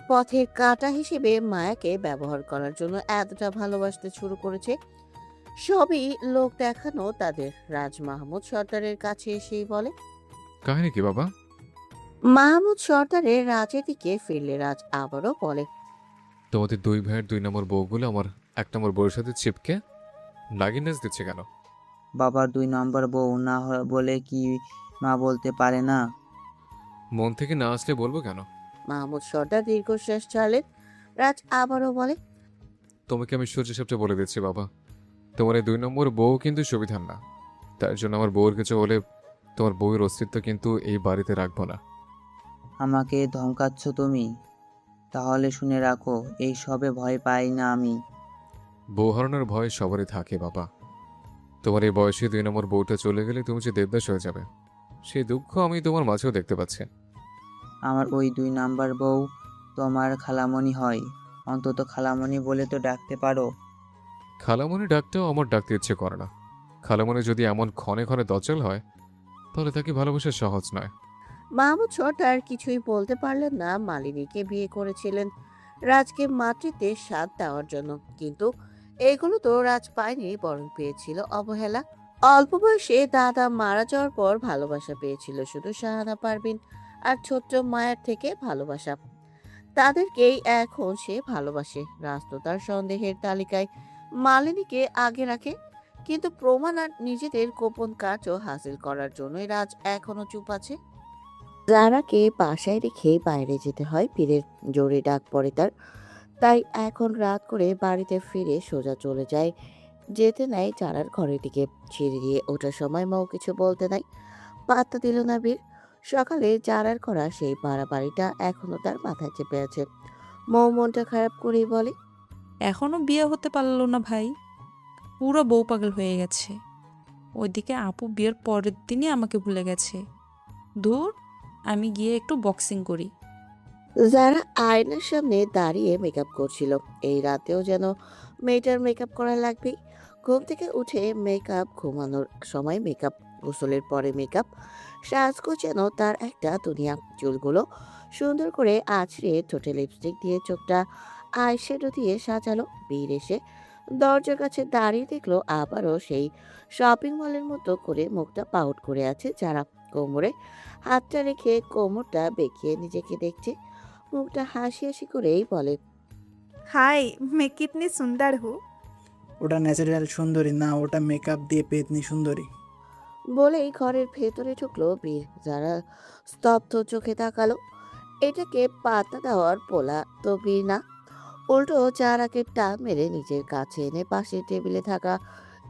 পথের কাঁটা হিসেবে মায়াকে ব্যবহার করার জন্য এতটা ভালোবাসতে শুরু করেছে। সবই লোক দেখানো তাদের। রাজ মাহমুদ সর্দারের কাছে এসেই বলে, কাহিনী কি বাবা? মাহমুদ সর্দারের রাজের দিকে ফিরলে রাজ আবারও বলে, তোমাদের দুই ভাইয়ের 2 নম্বর বউগুলো আমার 1 নম্বর বউয়ের সাথে চিপকে নাগিনাস দিচ্ছে কেন? বাবার 2 নম্বর বউ না বলে কি মা বলতে পারে না? মন থেকে না আসলে বলবো কেন? মাহমুদ সর্দার দীর্ঘশ্বাস ছাড়লেন। রাজ আবারও বলে, তোমাকে আমি সোজা সাপটা বলে দিচ্ছি বাবা, তোমার এই 2 নম্বর বউ কিন্তু সুবিধার না। তার জন্য আমার বউয়ের কিছু হলে তোমার বউয়ের অস্তিত্ব কিন্তু এই বাড়িতে রাখবো না। আমাকে ধমকাচ্ছ তুমি? তাহলে শুনে রাখো, এই সবে ভয় পাই না আমি। বউ হারানোর ভয় সবারই থাকে বাবা। তোমার এই বয়সে 2 নম্বর বউটা চলে গেলে তুমি যে দেবদাস হয়ে যাবে, সেই দুঃখ আমি তোমার মাঝেও দেখতে পাচ্ছি। আমার ওই 2 নাম্বার বউ তোমার খালামণি হয়, অন্তত খালামণি বলে তো ডাকতে পারো। খালামণি ডাকটাও আমার ডাকতে ইচ্ছে করে না। খালামণি যদি এমন ক্ষণে ক্ষণে দচল হয়, তাহলে তাকে ভালোবাসা সহজ নয়। মাহমুদ ছোট আর কিছুই বলতে পারলেন না। মালিনীকে বিয়ে করেছিলেন রাজকে মাতৃত্বের স্বাদ দেওয়ার জন্য, কিন্তু এগুলো তো রাজ পায়নি, বরং পেয়েছিল অবহেলা। অল্প বয়সে দাদা মারা যাওয়ার পর ভালোবাসা পেয়েছিল শুধু শাহানা পারভিন আর ছোট্ট মায়ের থেকে ভালোবাসা। তাদেরকেই এখন সে ভালোবাসে। রাজ তো তার সন্দেহের তালিকায় মালিনীকে আগে রাখে, কিন্তু প্রমাণ আর নিজেদের গোপন কাজও হাসিল করার জন্যই রাজ এখনো চুপ আছে। যারাকে বাসায় রেখে বাইরে যেতে হয়, পীরের জোরে ডাক পড়ে তার। তাই এখন রাত করে বাড়িতে ফিরে সোজা চলে যায়, যেতে নাই যারার ঘরের দিকে। সিঁড়ি দিয়ে ওঠার সময় মৌ কিছু বলতে নাই, পাত্তা দিল না বীর। সকালে যারার করা সেই বাড়াবাড়িটা এখনো তার মাথায় চেপে আছে। মৌ মনটা খারাপ করেই বলে, এখনো বিয়ে হতে পারলো না ভাই, পুরো বউ পাগল হয়ে গেছে। ওইদিকে আপু বিয়ের পরের দিনই আমাকে ভুলে গেছে। দূর, আমি গিয়ে একটু বক্সিং করি। যারা আয়নার সামনে দাঁড়িয়ে মেকআপ করছিল। এই রাতেও যেন মেয়েটার মেকআপ করা লাগবেই। ঘুম থেকে উঠে মেকআপ, ঘুমানোর সময় মেকআপ, গোসলের পরে মেকআপ, সাজগোজ যেন তার একটা দুনিয়া। চুলগুলো সুন্দর করে আছড়ে ঠোঁটে লিপস্টিক দিয়ে চোখটা আইশ্যাডো দিয়ে সাজালো। বীর এসে দরজার কাছে দাঁড়িয়ে দেখলো আবারও সেই শপিং মলের মতো করে মুখটা পাউট করে আছে যারা। কোমরে হাতটা রেখে কোমরটা বেঁকিয়ে নিজেকে দেখছে। মুখটা হাসি হাসি করেই বলে, हाय मैं कितनी सुंदर हूँ। ওটা ন্যাচারাল সুন্দরী না, ওটা মেকআপ দিয়ে পেতনি সুন্দরী। বলেই ঘরের ভেতরে ঢুকলো বীর। যারা স্তব্ধ চোখে তাকালো। এটাকে পাতা দেওয়ার পোলা তো বীর না, উল্টো চারাকে টান মেরে নিজের কাছে এনে পাশের টেবিলে থাকা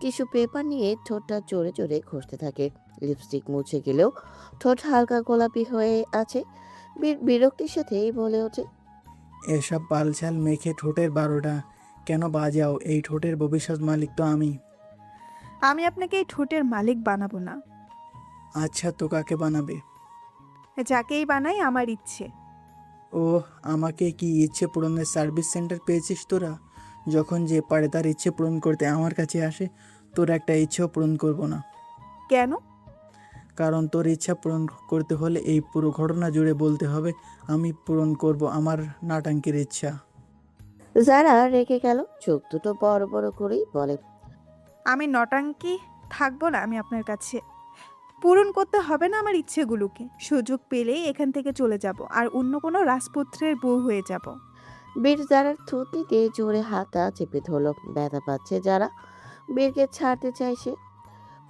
কিছু পেপার নিয়ে ঠোঁটটা জোরে জোরে ঘষতে থাকে। লিপস্টিক মুছে গেলেও ঠোঁট হালকা গোলাপি হয়ে আছে। বীর বিরক্তির সাথেই বলে ওঠে, এসব পালছাল মেখে ঠোঁটের 12টা কেন বাজাও? এই ঠোঁটের ভবিষ্যৎ মালিক তো আমি। আমি আপনাকে এই ঠোঁটের মালিক বানাবো না। আচ্ছা, তো কাকে বানাবে? যাকেই বানাই আমার ইচ্ছে। ও, আমাকে কি ইচ্ছে পূরণের সার্ভিস সেন্টার পেয়েছিস তোরা? যখন যে পারে তার ইচ্ছে পূরণ করতে আমার কাছে আসে, তোর একটা ইচ্ছেও পূরণ করব না। কেন? কারণ তোর ইচ্ছা পূরণ করতে হলে এই পুরো ঘটনা জুড়ে বলতে হবে আমি পূরণ করব আমার নাটাঙ্কির ইচ্ছা। যারা রেগে গেল, চোখ দুটো বড় বড় করেই বলে, আমি নটাঙ্কি থাকবো না। আমি আপনার কাছে পূরণ করতে হবে না আমার ইচ্ছেগুলোকে। সুযোগ পেলেই এখান থেকে চলে যাব আর অন্য কোনো রাজপুত্রের বউ হয়ে যাব। বীর যারার থুতনিতে জোরে হাতটা চেপে ধরলো। ব্যথা পাচ্ছে যারা। বীরকে ছাড়তে চাইছে,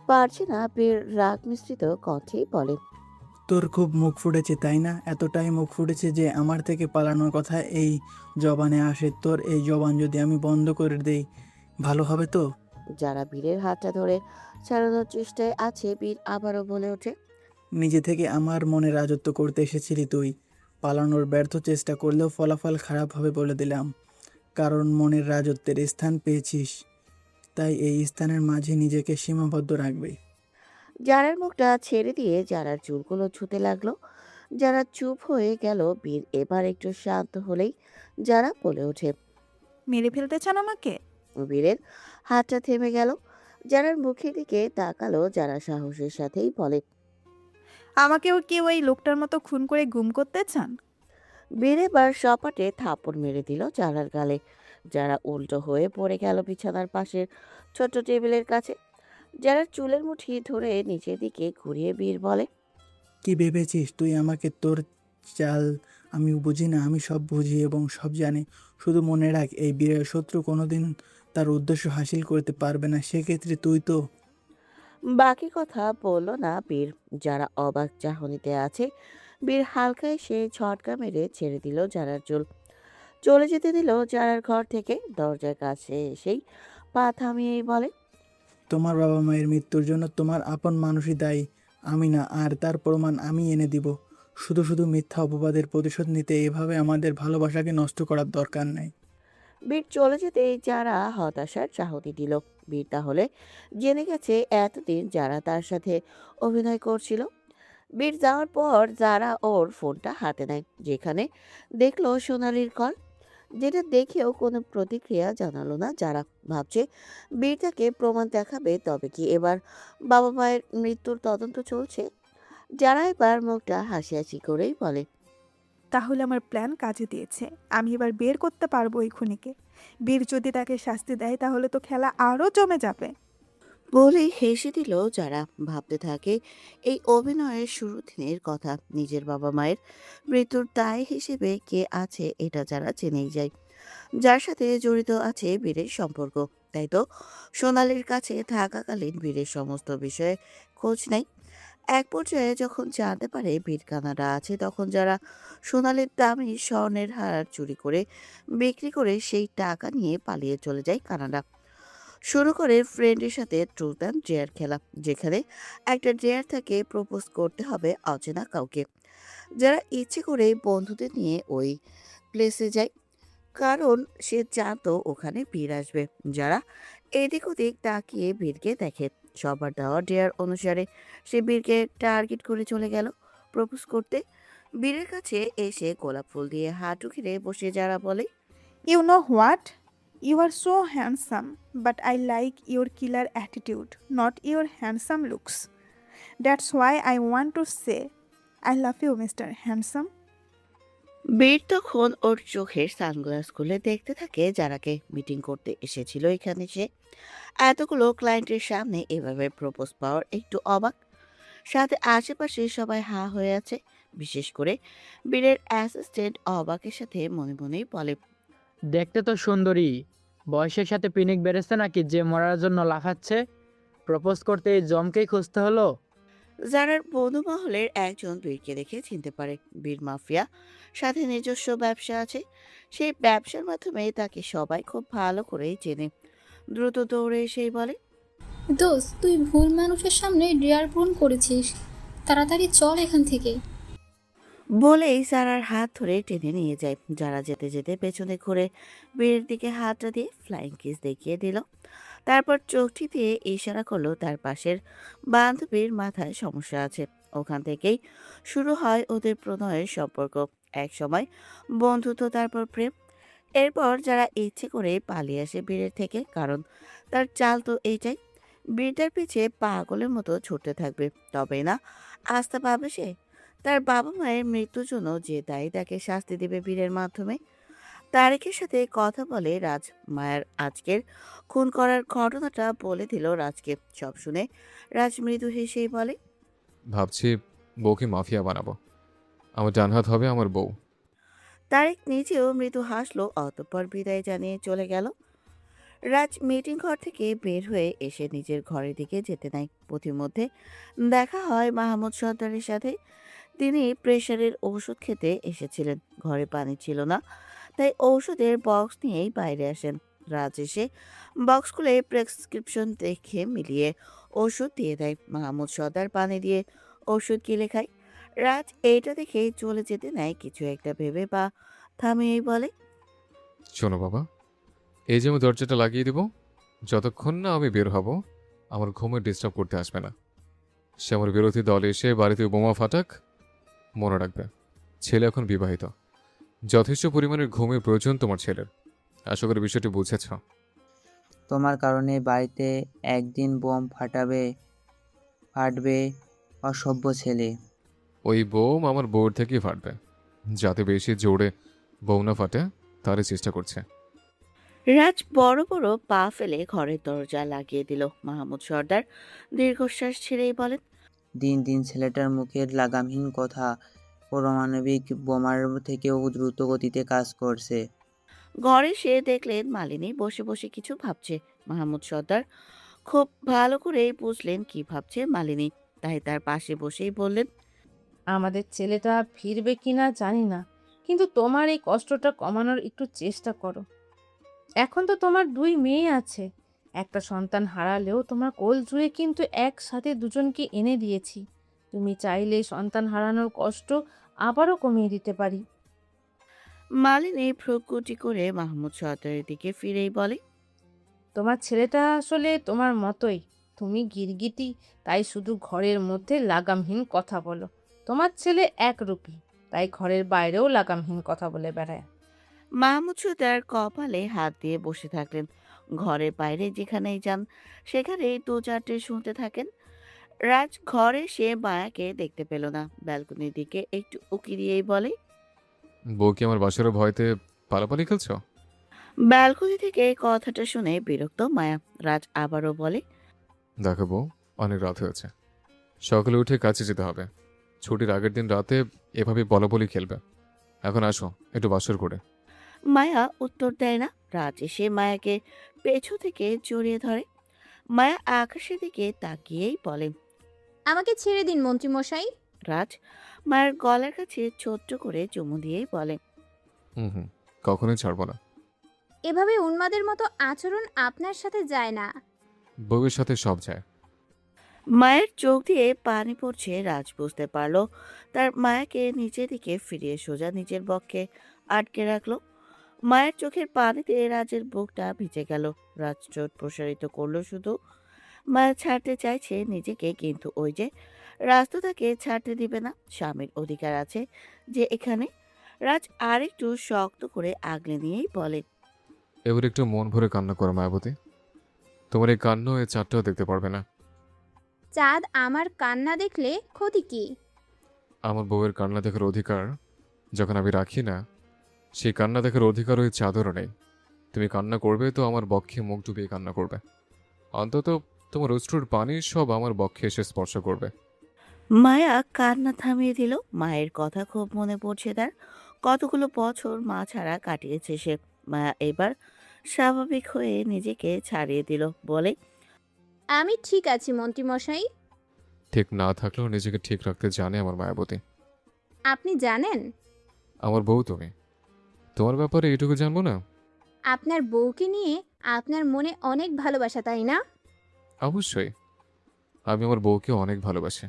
পারছে না। বীর রাগ মিশ্রিত কণ্ঠেই বলে, তোর খুব মুখ ফুটেছে তাই না? এতটাই মুখ ফুটেছে যে আমার থেকে পালানোর কথা এই জবানে আসে। তোর এই জবান যদি আমি বন্ধ করে দেই ভালো হবে তো? যারা বীরের হাতটা ধরে ছাড়ানোর চেষ্টায় আছে। বীর আবারও বলে ওঠে, নিজে থেকে আমার মনে রাজত্ব করতে এসেছিলি তুই। পালানোর ব্যর্থ চেষ্টা করলেও ফলাফল খারাপ হবে বলে দিলাম। কারণ মনের রাজত্বের স্থান পেয়েছিস, তাই এই স্থানের মাঝে নিজেকে সীমাবদ্ধ রাখবে। যারার মুখটা ছেড়ে দিয়ে যারার চুলগুলো ছুতে লাগলো। যারা চুপ হয়ে গেল। বীর এবার একটু শান্ত হলেই যারা বলে ওঠে, মেরে ফেলতে চান আমাকে? বীরের হাতটা থেমে গেল। যারার মুখের দিকে তাকালো। যারা সাহসের সাথেই বলে, আমাকেও কেউ এই লোকটার মতো খুন করে গুম করতে চান? বীর এবার সপাটে থাপড় মেরে দিল যারার গালে। যারা উল্টো হয়ে পড়ে গেল বিছানার পাশের ছোট্ট টেবিলের কাছে। যারা চুলের মুঠি ধরে নিচের দিকে ঘুরিয়ে বীর বলে, কি ভেবেছিস তুই আমাকে? তোর চাল আমি বুঝি না? আমি সব বুঝি এবং সব জানি। শুধু মনে রাখ, এই বীরের শত্রু কোনোদিন তার উদ্দেশ্য হাসিল করতে পারবে না। সেক্ষেত্রে তুই তো। বাকি কথা বলল না বীর। যারা অবাক চাহনিতে আছে। বীর হালকা এসে ঝটকা মেরে ছেড়ে দিল যারার চুল। চলে যেতে দিল যারার ঘর থেকে। দরজার কাছে এসেই পা থামিয়েই বলে, তোমার বাবা মায়ের মৃত্যুর জন্য তোমার আপন মানুষই দায়ী, আমি না। আর তার প্রমাণ আমি এনে দিব। শুধু শুধু মিথ্যা অপবাদের প্রতিশোধ নিতে এভাবে আমাদের ভালোবাসাকে নষ্ট করার দরকার নেই। বীর চলে যেতেই যারা হতাশার চাহনি দিল। বীর তাহলে জেনে গেছে এতদিন যারা তার সাথে অভিনয় করছিল। বীর যাওয়ার পর যারা ওর ফোনটা হাতে নেয়, যেখানে দেখলো সোনালির কল। যেটা দেখেও কোনো প্রতিক্রিয়া জানালো না। যারা ভাবছে বীর তাকে প্রমাণ দেখাবে। তবে কি এবার বাবা মায়ের মৃত্যুর তদন্ত চলছে? যারা এবার মুখটা হাসি হাসি করেই বলে, তাহলে আমার প্ল্যান কাজে দিয়েছে। আমি এবার বের করতে পারবো এই খুনিকে। বীর যদি তাকে শাস্তি দেয় তাহলে তো খেলা আরও জমে যাবে। বলেই হেসে দিল যারা। ভাবতে থাকে এই অভিনয়ের শুরু দিনের কথা। নিজের বাবা মায়ের মৃত্যুর দায় হিসেবে কে আছে এটা যারা জেনেই যায়, যার সাথে জড়িত আছে বীরের সম্পর্ক। তাই তো সোনালির কাছে থাকাকালীন বীরের সমস্ত বিষয়ে খোঁজ নেয়। এক পর্যায়ে যখন জানতে পারে বীর কানাডা আছে, তখন যারা সোনালির দামি স্বর্ণের হার চুরি করে বিক্রি করে সেই টাকা নিয়ে পালিয়ে চলে যায় কানাডা। শুরু করে ফ্রেন্ডের সাথে ট্রুথ অ্যান্ড ডেয়ার খেলা, যেখানে একটা ডেয়ার থাকে প্রপোজ করতে হবে অচেনা কাউকে। যারা ইচ্ছে করে বন্ধুদের নিয়ে ওই প্লেসে যায়, কারণ সে জানতো ওখানে ভিড় আসবে। যারা এদিক ওদিক তাকিয়ে বীরকে দেখে। সবার দেওয়া ডেয়ার অনুসারে সে বীরকে টার্গেট করে চলে গেল প্রপোজ করতে। বীরের কাছে এসে গোলাপ ফুল দিয়ে হাঁটু ঘিরে বসে যারা বলে, you know what, you are so handsome, but I like your killer attitude, not your handsome looks. That's why I want to say I love you mister handsome. Bir তখন ওর চোখের সানগ্লাস খুলে দেখতে থাকে যারাকে মিটিং করতে এসেছিল এখানে। সে এতগুলো ক্লায়েন্টের সামনে এভাবে প্রপোজ পাওয়ার একটু অবাক। সাথে আশেপাশে সবাই হা হয়ে আছে। বিশেষ করে বীরের অ্যাসিস্ট্যান্ট অবাকের সাথে মনে মনেই বলে, দেখতে তো সুন্দরী, বয়সের সাথে পিনিক বেড়েছে নাকি যে মরার জন্য লাফাচ্ছে? প্রপোজ করতে এই জমকেই খুঁজতে হলো। যারার বন্ধু মহলের একজন বীরকে দেখে চিনতে পারে। বীর মাফিয়া, সাথে নিজস্ব ব্যবসা আছে। সেই ব্যবসার মাধ্যমে তাকে সবাই খুব ভালো করেই চেনে। দ্রুত দৌড়ে এসেই বলে, দোস্ত, তুই ভুল মানুষের সামনে ডেয়ার পূরণ করেছিস, তাড়াতাড়ি চল এখান থেকে। বলেই সারার হাত ধরে টেনে নিয়ে যায়। যারা যেতে যেতে পেছনে ঘুরে বীরের দিকে হাতটা দিয়ে ফ্লাইং কিস দেখিয়ে দিল। তারপর চোখটি দিয়ে ইশারা করলো তার পাশের বান্ধবীর মাথায় সমস্যা আছে। ওখান থেকেই শুরু হয় ওদের প্রণয়ের সম্পর্ক। এক সময় বন্ধুত্ব, তারপর প্রেম। এরপর যারা ইচ্ছে করে পালিয়ে আসে বীরের থেকে, কারণ তার চাল তো এইটাই, বীরটার পিছে পাগলের মতো ছুটতে থাকবে। তবে না আস্থা পাবে সে। তার বাবা মায়ের মৃত্যুর জন্য যে দায়ী তাকে শাস্তি দেবে বীরের মাধ্যমে। তারেকের সাথে কথা বলে রাজ মায়ের আজকের খুন করার ঘটনাটা বলে দিল রাজকে। সব শুনে রাজ মৃদু হেসেই বলে, ভাবছি বউকে মাফিয়া বানাবো, আমার ডান হাত হবে আমার বউ। তারেক নিজেও মৃদু হাসলো, অতঃপর বিদায় জানিয়ে চলে গেল। রাজ মিটিং ঘর থেকে বের হয়ে এসে নিজের ঘরের দিকে যেতে নেয়। পথিমধ্যে দেখা হয় মাহমুদ সর্দারের সাথে। তিনি প্রেশারের ওষুধ খেতে এসেছিলেন। ঘরে পানি ছিল না, তাই ঔষধের বক্স নিয়েই বাইরে আসেন। রাজ এসে বক্স খুলে প্রেসক্রিপশন দেখে মিলিয়ে ওষুধ দিয়ে দেয়। মাহমুদ সর্দার পানি দিয়ে ওষুধ গিলে খায়। রাজ এইটা দেখে চলে যেতে নেয়, কিছু একটা ভেবে বা থামিয়েই বলে, শোনো বাবা, এই যে আমি দরজাটা লাগিয়ে দিব, যতক্ষণ না আমি বের হব আমার ঘুমে ডিস্টার্ব করতে আসবে না। সে আমার বিরোধী দল এসে বাড়িতে বোমা ফাটাক, মনে রাখবে ছেলে এখন বিবাহিত, যথেষ্ট পরিমাণের ঘুমের প্রয়োজন তোমার ছেলের। আশা করি বিষয়টি বুঝেছ। তোমার কারণে বাড়িতে একদিন বোম ফাটবে অসভ্য ছেলে। ওই বোম আমার বউয়ের থেকেই ফাটবে। যাতে বেশি জোরে বউ না ফাটে তারই চেষ্টা করছে। রাজ বড় বড় পা ফেলে ঘরের দরজা লাগিয়ে দিল। মাহমুদ সর্দার দীর্ঘশ্বাস ছেড়েই বলেন, দিন দিন ছেলেটার মুখের লাগামহীন কথা পারমাণবিক বোমার থেকেও দ্রুত গতিতে কাজ করছে। ঘরে সে দেখলেন মালিনী বসে বসে কিছু ভাবছে। মাহমুদ সর্দার খুব ভালো করেই বুঝলেন কি ভাবছে মালিনী, তাই তার পাশে বসেই বললেন, আমাদের ছেলেটা ফিরবে কিনা জানি না, কিন্তু তোমার এই কষ্টটা কমানোর একটু চেষ্টা করো। এখন তো তোমার 2 মেয়ে আছে, একটা সন্তান হারালেও তোমার কোল জুড়ে কিন্তু একসাথে দুজনকে এনে দিয়েছি। তুমি চাইলে সন্তান হারানোর কষ্ট আবারও কমিয়ে দিতে পারি। মালিনী ভ্রুকুটি করে মাহমুদ সর্দারের দিকে ফিরেই বলে, তোমার ছেলেটা আসলে তোমার মতোই, তুমি গিরগিটি, তাই শুধু ঘরের মধ্যে লাগামহীন কথা বলো। তোমার ছেলে একরূপী, তাই ঘরের বাইরেও লাগামহীন কথা বলে বেড়ায়। মাহমুদ সর্দার কপালে হাত দিয়ে বসে থাকলেন। ঘরের বাইরে যেখানেই যান সেখানেই 2-4টে শুনতে থাকেন। রাজ ঘরে সে মায়াকে দেখতে পেল না, ব্যালকনির দিকে একটু উকি দিয়েই বলে, বউ কি আমার বাসার ভয়তে পালাপালি খেলছো? ব্যালকনি থেকে কথাটা শুনে বিরক্ত মায়া। রাজ আবারও বলে, দেখো বউ, অনেক রাত হয়েছে, সকালে উঠে কাছে যেতে হবে। ছুটির আগের দিন রাতে এভাবে বলাবলি খেলবে। এখন আসো একটু বাসর করে। মায়া উত্তর দেয় না। রাজ এসে মায়াকে পেছু থেকে জড়িয়ে ধরে। মায়া আকাশের দিকে তাকিয়েই বলে, আমাকে ছেড়ে দিন মন্ত্রীমশাই। রাজ মায়ের গলার কাছে ছোট্ট করে চুমু দিয়েই বলে, হুম, কখনোই ছাড়বো না। এভাবে উন্মাদের মতো আচরণ আপনার সাথে যায় না। বউয়ের সাথে সব যায়। মায়ের চোখ দিয়ে পানি পড়ছে। রাজ বুঝতে পারলো তার মায়াকে নিচের দিকে ফিরিয়ে সোজা নিজের বক্ষে আটকে রাখলো। মায়ের চোখের পানিতে রাজের বুকটা ভিজে গেল। রাজ চোখ প্রসারিত করলো শুধু। মায়া ছাড়তে চাইছে নিজেকে, কিন্তু ওই যে রাজ তো তাকে ছাড়তে দিবে না। স্বামীর অধিকার আছে যে এখানে। রাজ আরেকটু শক্ত করে আগলে নিয়েই বলে, এবার একটু মন ভরে কান্না করো মায়াবতী। তোমার এই কান্না এই চাঁদটাও দেখতে পারবে না। চাঁদ আমার কান্না দেখলে ক্ষতি কি? আমার বউয়ের কান্না দেখার অধিকার যখন আমি রাখি না, সেই কান্না দেখার অধিকার ওই চাদরও নেই। তুমি কান্না করবে তো আমার বক্ষে মুখ ডুবিয়ে কান্না করবে। অন্তত তোমার অশ্রুর পানি সব আমার বক্ষে এসে স্পর্শ করবে। মায়া কান্না থামিয়ে দিল। মায়ের কথা খুব মনে পড়ছে তার। কতগুলো বছর মা ছাড়া কাটিয়েছে সে। মায়া এবার স্বাভাবিক হয়ে নিজেকে ছাড়িয়ে দিল, বলে, আমি ঠিক আছি মন্ত্রীমশাই। ঠিক না থাকলেও নিজেকে ঠিক রাখতে জানে আমার মায়াবতী। আপনি জানেন আমার বউ তুমি, তোমার ব্যাপারে এইটুকু জানবো না? আপনার বউকে নিয়ে আপনার মনে অনেক ভালোবাসা, তাই না? অবশ্যই, আমি আমার বউকে অনেক ভালোবাসি।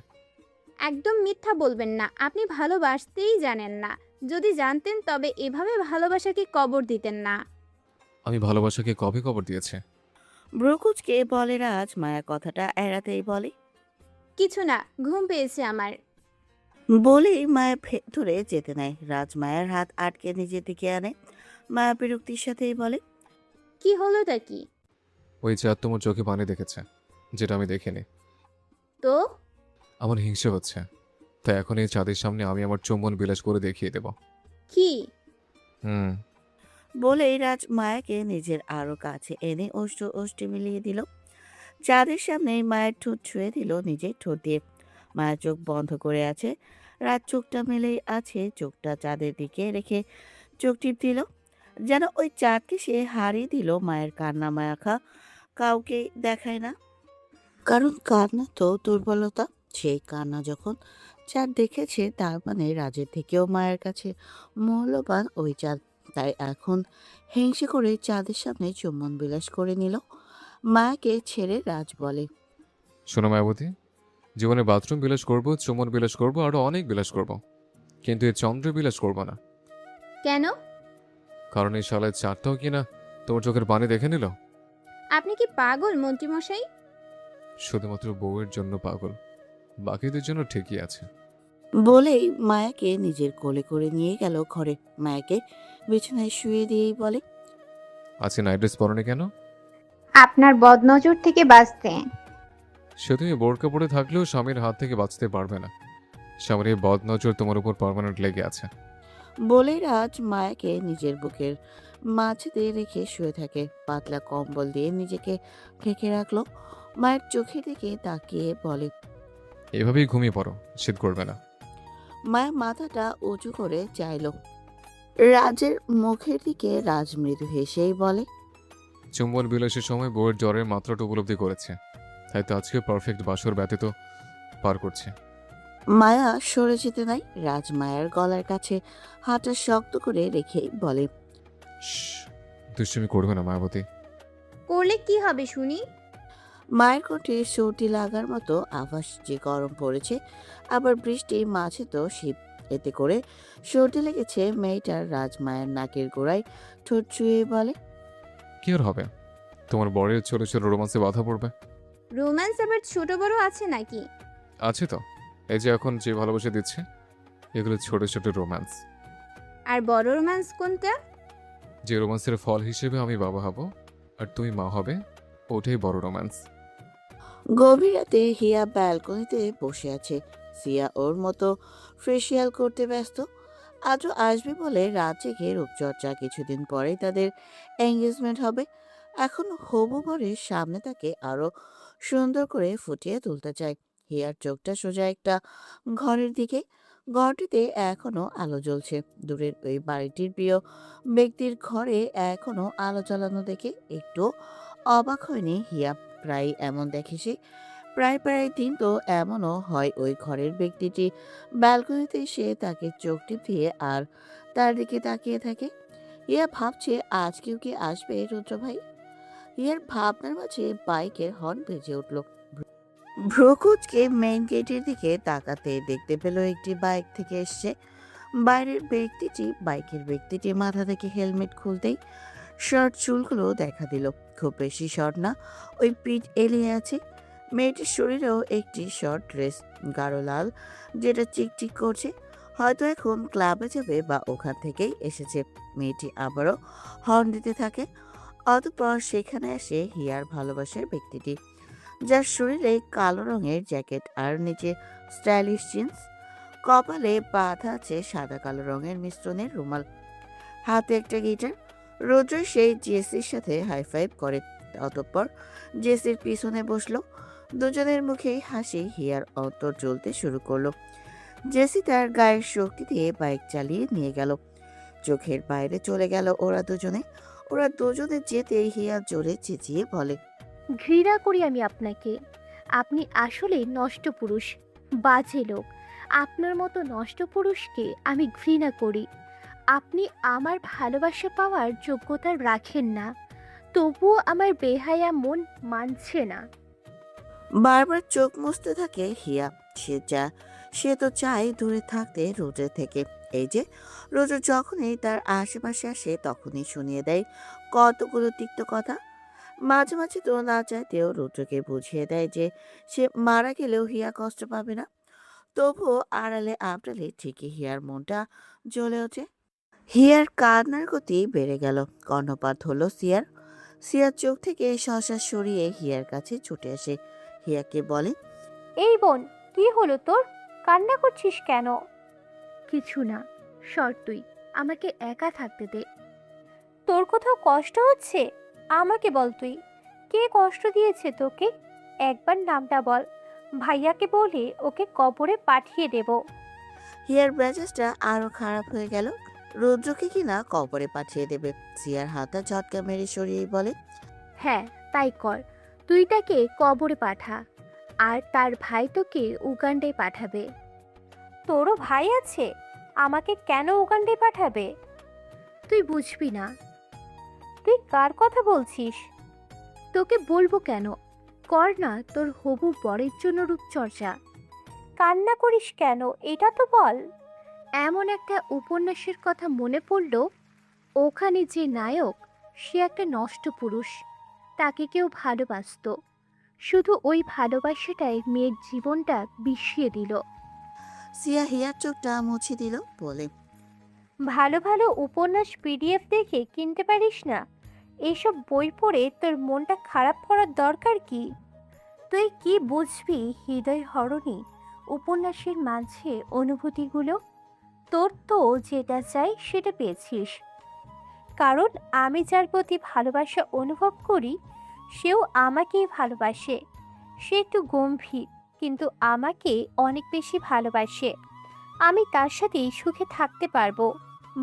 একদম মিথ্যা বলবেন না, আপনি ভালোবাসতেই জানেন না। যদি জানতেন তবে এভাবে ভালোবাসাকে কবর দিতেন না। আমি ভালোবাসাকে কবে কবর দিয়েছে? ব্রুকুচকে বলে রাজ। মায়া কথাটা এড়াতেই বলে, কিছু না, ঘুম পেয়েছে আমার। বলেই মায়া ভেতরে যেতে নেয়। রাজ মায়ের হাত আটকে নিজের দিকে আনে। মায়া বিরক্তির সাথেই বলে, কি হলোটা কি? ওই চাঁদ তোমার চোখে পানি দেখেছে, যেটা আমি দেখিনি। তো আমার হিংসে হচ্ছে, তাই এখন এই চাঁদের সামনে আমি আমার চুম্বন বিলাস করে দেখিয়ে দেব। কি? হুম। বলেই রাজ মায়াকে নিজের আরো কাছে এনে ওষ্ঠে মিলিয়ে দিল। চাঁদের সামনে মায়ের ঠোঁট ছুঁয়ে দিল নিজের ঠোঁট দিয়ে। মায়ের চোখ বন্ধ করে আছে। রাত চোখটা মেলেই আছে, চোখটা চাঁদের দিকে রেখে চোখ টিপ দিল, যেন ওই চাঁদকে সে হারিয়ে দিল। মায়ের কান্না মায়াখা কাউকে দেখায় না, কারণ কান্না তো দুর্বলতা। সেই কান্না যখন চাঁদ দেখেছে, তার মানে রাজের থেকেও মায়ের কাছে মূল্যবান ওই চাঁদ। তাই এখন হিংসে করে চাঁদের সামনে চুম্বন বিলাস করে নিল। মায়াকে ছেড়ে রাজ বলে, শোনো মায়াবতী, জীবনে বাথরুম বিলাস করব, চুম্বন বিলাস করব, আরো অনেক বিলাস করব, কিন্তু এই চন্দ্র বিলাস করব না। কেন? কারণ এই শালায় চাঁদটাও কিনা তোমার চোখের পানি দেখে নিল। আপনি কি পাগল মন্ত্রীমশাই? শুধুমাত্র বউয়ের জন্য পাগল, বাকিদের জন্য ঠিকই আছে। বলেই মায়াকে নিজের কোলে করে নিয়ে গেল ঘরে। মায়াকে বিছানায় শুয়ে দিয়েই বলে, আজকে নাইট ড্রেস পরনি কেন? আপনার বদনজর থেকে বাঁচতে। সে তুমি বোরকা পরে থাকলেও স্বামীর হাত থেকে বাঁচতে পারবে না। স্বামীর এই বদ নজর তোমার উপর পার্মানেন্ট লেগে আছে। বলেই রাজ মায়াকে নিজের বুকের মাঝে রেখে শুয়ে থাকে। পাতলা কম্বল দিয়ে নিজেকে ঢেকে রাখলো। মায়ের চোখের দিকে তাকিয়ে বলে, এভাবেই ঘুমিয়ে পড়ো, শীত করবে না। মায়া মাথাটা উঁচু করে চাইল রাজের মুখের দিকে। রাজ মৃদু হেসেই বলে, চুম্বন বিলাসের সময় বউয়ের জ্বরের মাত্রাটা উপলব্ধি করেছে, তাই তো আজকে পারফেক্ট বাসর ব্যতীত পার করছে। মায়া সরে যেতে নাই। রাজ মায়ের গলার কাছে হাতটা শক্ত করে রেখে বলে, দুষ্টুমি করবে না মায়াবতী। করলে কি হবে শুনি? মায়ের কণ্ঠে সর্দি লাগার মতো আভাস। যে গরম পড়েছে, আবার বৃষ্টি, মাঝে তো শীত। এতে করে সর্দি লেগেছে মেয়েটার। রাজ মায়ের নাকের গোড়ায় ঠোঁট ছুঁয়ে বলে, কি আর হবে, তোমার বরের ছোট ছোট রোমান্সে বাধা পড়বে। রোম্যান্স আবার ছোট বড় আছে নাকি? আছে তো, এই যে এখন যে ভালোবাসা দিচ্ছে, এগুলো ছোট ছোট রোম্যান্স। আর বড় রোম্যান্স কোনটা? যে রোম্যান্সের ফল হিসেবে আমি বাবা হব আর তুমি মা হবে, ওটাই বড় রোম্যান্স। গভীর রাতে হিয়া ব্যালকনিতে বসে আছে। সিয়া ওর মতো ফেসিয়াল করতে ব্যস্ত। আজও আসবে বলে রাত জেগে রূপচর্চা। কিছুদিন পরেই তাদের এঙ্গেজমেন্ট হবে। এখন হবু বরের সামনে তাকে আরো সুন্দর করে ফুটিয়ে তুলতে চায়। হিয়ার চোখটা সোজা একটা ঘরের দিকে। ঘরটিতে এখনো আলো জ্বলছে। দূরের ওই বাড়িটির প্রিয় ব্যক্তির ঘরে এখনো আলো জ্বালানো দেখে একটু অবাক হয়নি হিয়া। প্রায় এমন দেখে সে। প্রায় প্রায় দিন তো এমনও হয় ওই ঘরের ব্যক্তিটি ব্যালকনিতে এসে তাকে চোখ টিপিয়ে আর তার দিকে তাকিয়ে থাকে। হিয়া ভাবছে আজকেও কি আসবে রুদ্র ভাই। হিয়ার ভাবনার মাঝে বাইকের হর্ন বেজে উঠল। ভ্রকুচকে মেইন গেটের দিকে তাকাতে দেখতে পেল একটি বাইক থেকে এসছে। বাইকের ব্যক্তিটি মাথা থেকে হেলমেট খুলতেই শর্ট চুলগুলো দেখা দিল। খুব বেশি শর্ট না, ওই পিঠ এলিয়ে আছে। মেয়েটির শরীরেও একটি শর্ট ড্রেস, গাঢ় লাল, যেটা চিকচিক করছে। হয়তো এখন ক্লাবে যাবে বা ওখান থেকেই এসেছে। মেয়েটি আবারও হর্ন দিতে থাকে। অতঃপর সেখানে আসে হিয়ার ভালোবাসার ব্যক্তিটি, যার শরীরে কালো রঙের জ্যাকেট আর নিচে স্টাইলিশ জিন্স। কপালে বাঁধা আছে সাদা কালো রঙের মিশ্রণের রুমাল, হাতে একটা গিটার। রোদ্র সেই জেসির সাথে হাই ফাইভ করে। অতঃপর জেসির পিছনে বসলো। দুজনের মুখেই হাসি। হিয়ার অন্তর জ্বলতে শুরু করলো। জেসি তার গায়ের শক্তি দিয়ে বাইক চালিয়ে নিয়ে গেল। চোখের বাইরে চলে গেল ওরা দুজনে যেতে হিয়া জোরে চেঁচিয়ে বলে, ঘৃণা করি আমি আপনাকে। আপনি আসলে নষ্ট পুরুষ, বাজে লোক। আপনার মতো নষ্ট পুরুষকে আমি ঘৃণা করি। আপনি আমার ভালোবাসা পাওয়ার যোগ্যতা রাখেন না, তবুও আমার বেহায়া মন মানছে না। বারবার চোখ মুছতে থাকে হিয়া। সে তো চায় দূরে থাকতে রোদ্রের থেকে। এই যে রোদ্র যখনই তার আশেপাশে আসে তখনই শুনিয়ে দেয় কতগুলো তিক্ত কথা। মাঝে মাঝে তো না চাইতেও রুদ্রকে বুঝিয়ে দেয় যে সে মারা গেলেও হিয়া কষ্ট পাবে না। তবুও আড়ালে আবড়ালে ঠিকই হিয়ার মনটা জ্বলে ওঠে। হিয়ার কান্নার গতি বেড়ে গেল। কর্ণপাত হলো সিয়ার চোখ থেকে শশা সরিয়ে হিয়ার কাছে ছুটে আসে। হিয়াকে বলে, এই বোন, কি হলো তোর? কান্না করছিস কেন? কিছু না, সর তুই, আমাকে একা থাকতে দে। তোর কোথাও কষ্ট হচ্ছে? আমাকে বল তুই, কে কষ্ট দিয়েছে তোকে? একবার নামটা বল, ভাইয়াকে বলে ওকে কবরে পাঠিয়ে দেব। হিয়ার মেজাজটা আরো খারাপ হয়ে গেল। রুদ্রকে কিনা কবরে পাঠিয়ে দেবে। সিয়ার হাতটা ঝটকা মেরে সরিয়েই বলে, হ্যাঁ তাই কর, তুই তাকে কবরে পাঠা, আর তার ভাই তোকে উগান্ডায় পাঠাবে। তোরও ভাই আছে? আমাকে কেন উগান্ডায় পাঠাবে? তুই বুঝবি না। তুই কার কথা বলছিস? তোকে বলবো কেন? কর না তোর হবু বরের জন্য রূপচর্চা। কান্না করিস কেন এটা তো বল। এমন একটা উপন্যাসের কথা মনে পড়ল, ওখানে যে নায়ক সে একটা নষ্ট পুরুষ, তাকে কেউ ভালোবাসতো, শুধু ওই ভালোবাসাটাই মেয়ের জীবনটা বিষিয়ে দিল। সিয়া হিয়ার চোখটা মুছে দিল, বলে, ভালো ভালো উপন্যাস পিডিএফ দেখে কিনতে পারিস না? এইসব বই পড়ে তোর মনটা খারাপ করার দরকার কি? তুই কি বুঝবি হৃদয় হরণী উপন্যাসের মাঝে অনুভূতিগুলো? তোর তো যেটা চাই সেটা পেয়েছিস, কারণ আমি যার প্রতি ভালোবাসা অনুভব করি সেও আমাকেই ভালোবাসে। সে একটু গম্ভীর, কিন্তু আমাকে অনেক বেশি ভালোবাসে। আমি তার সাথেই সুখে থাকতে পারবো।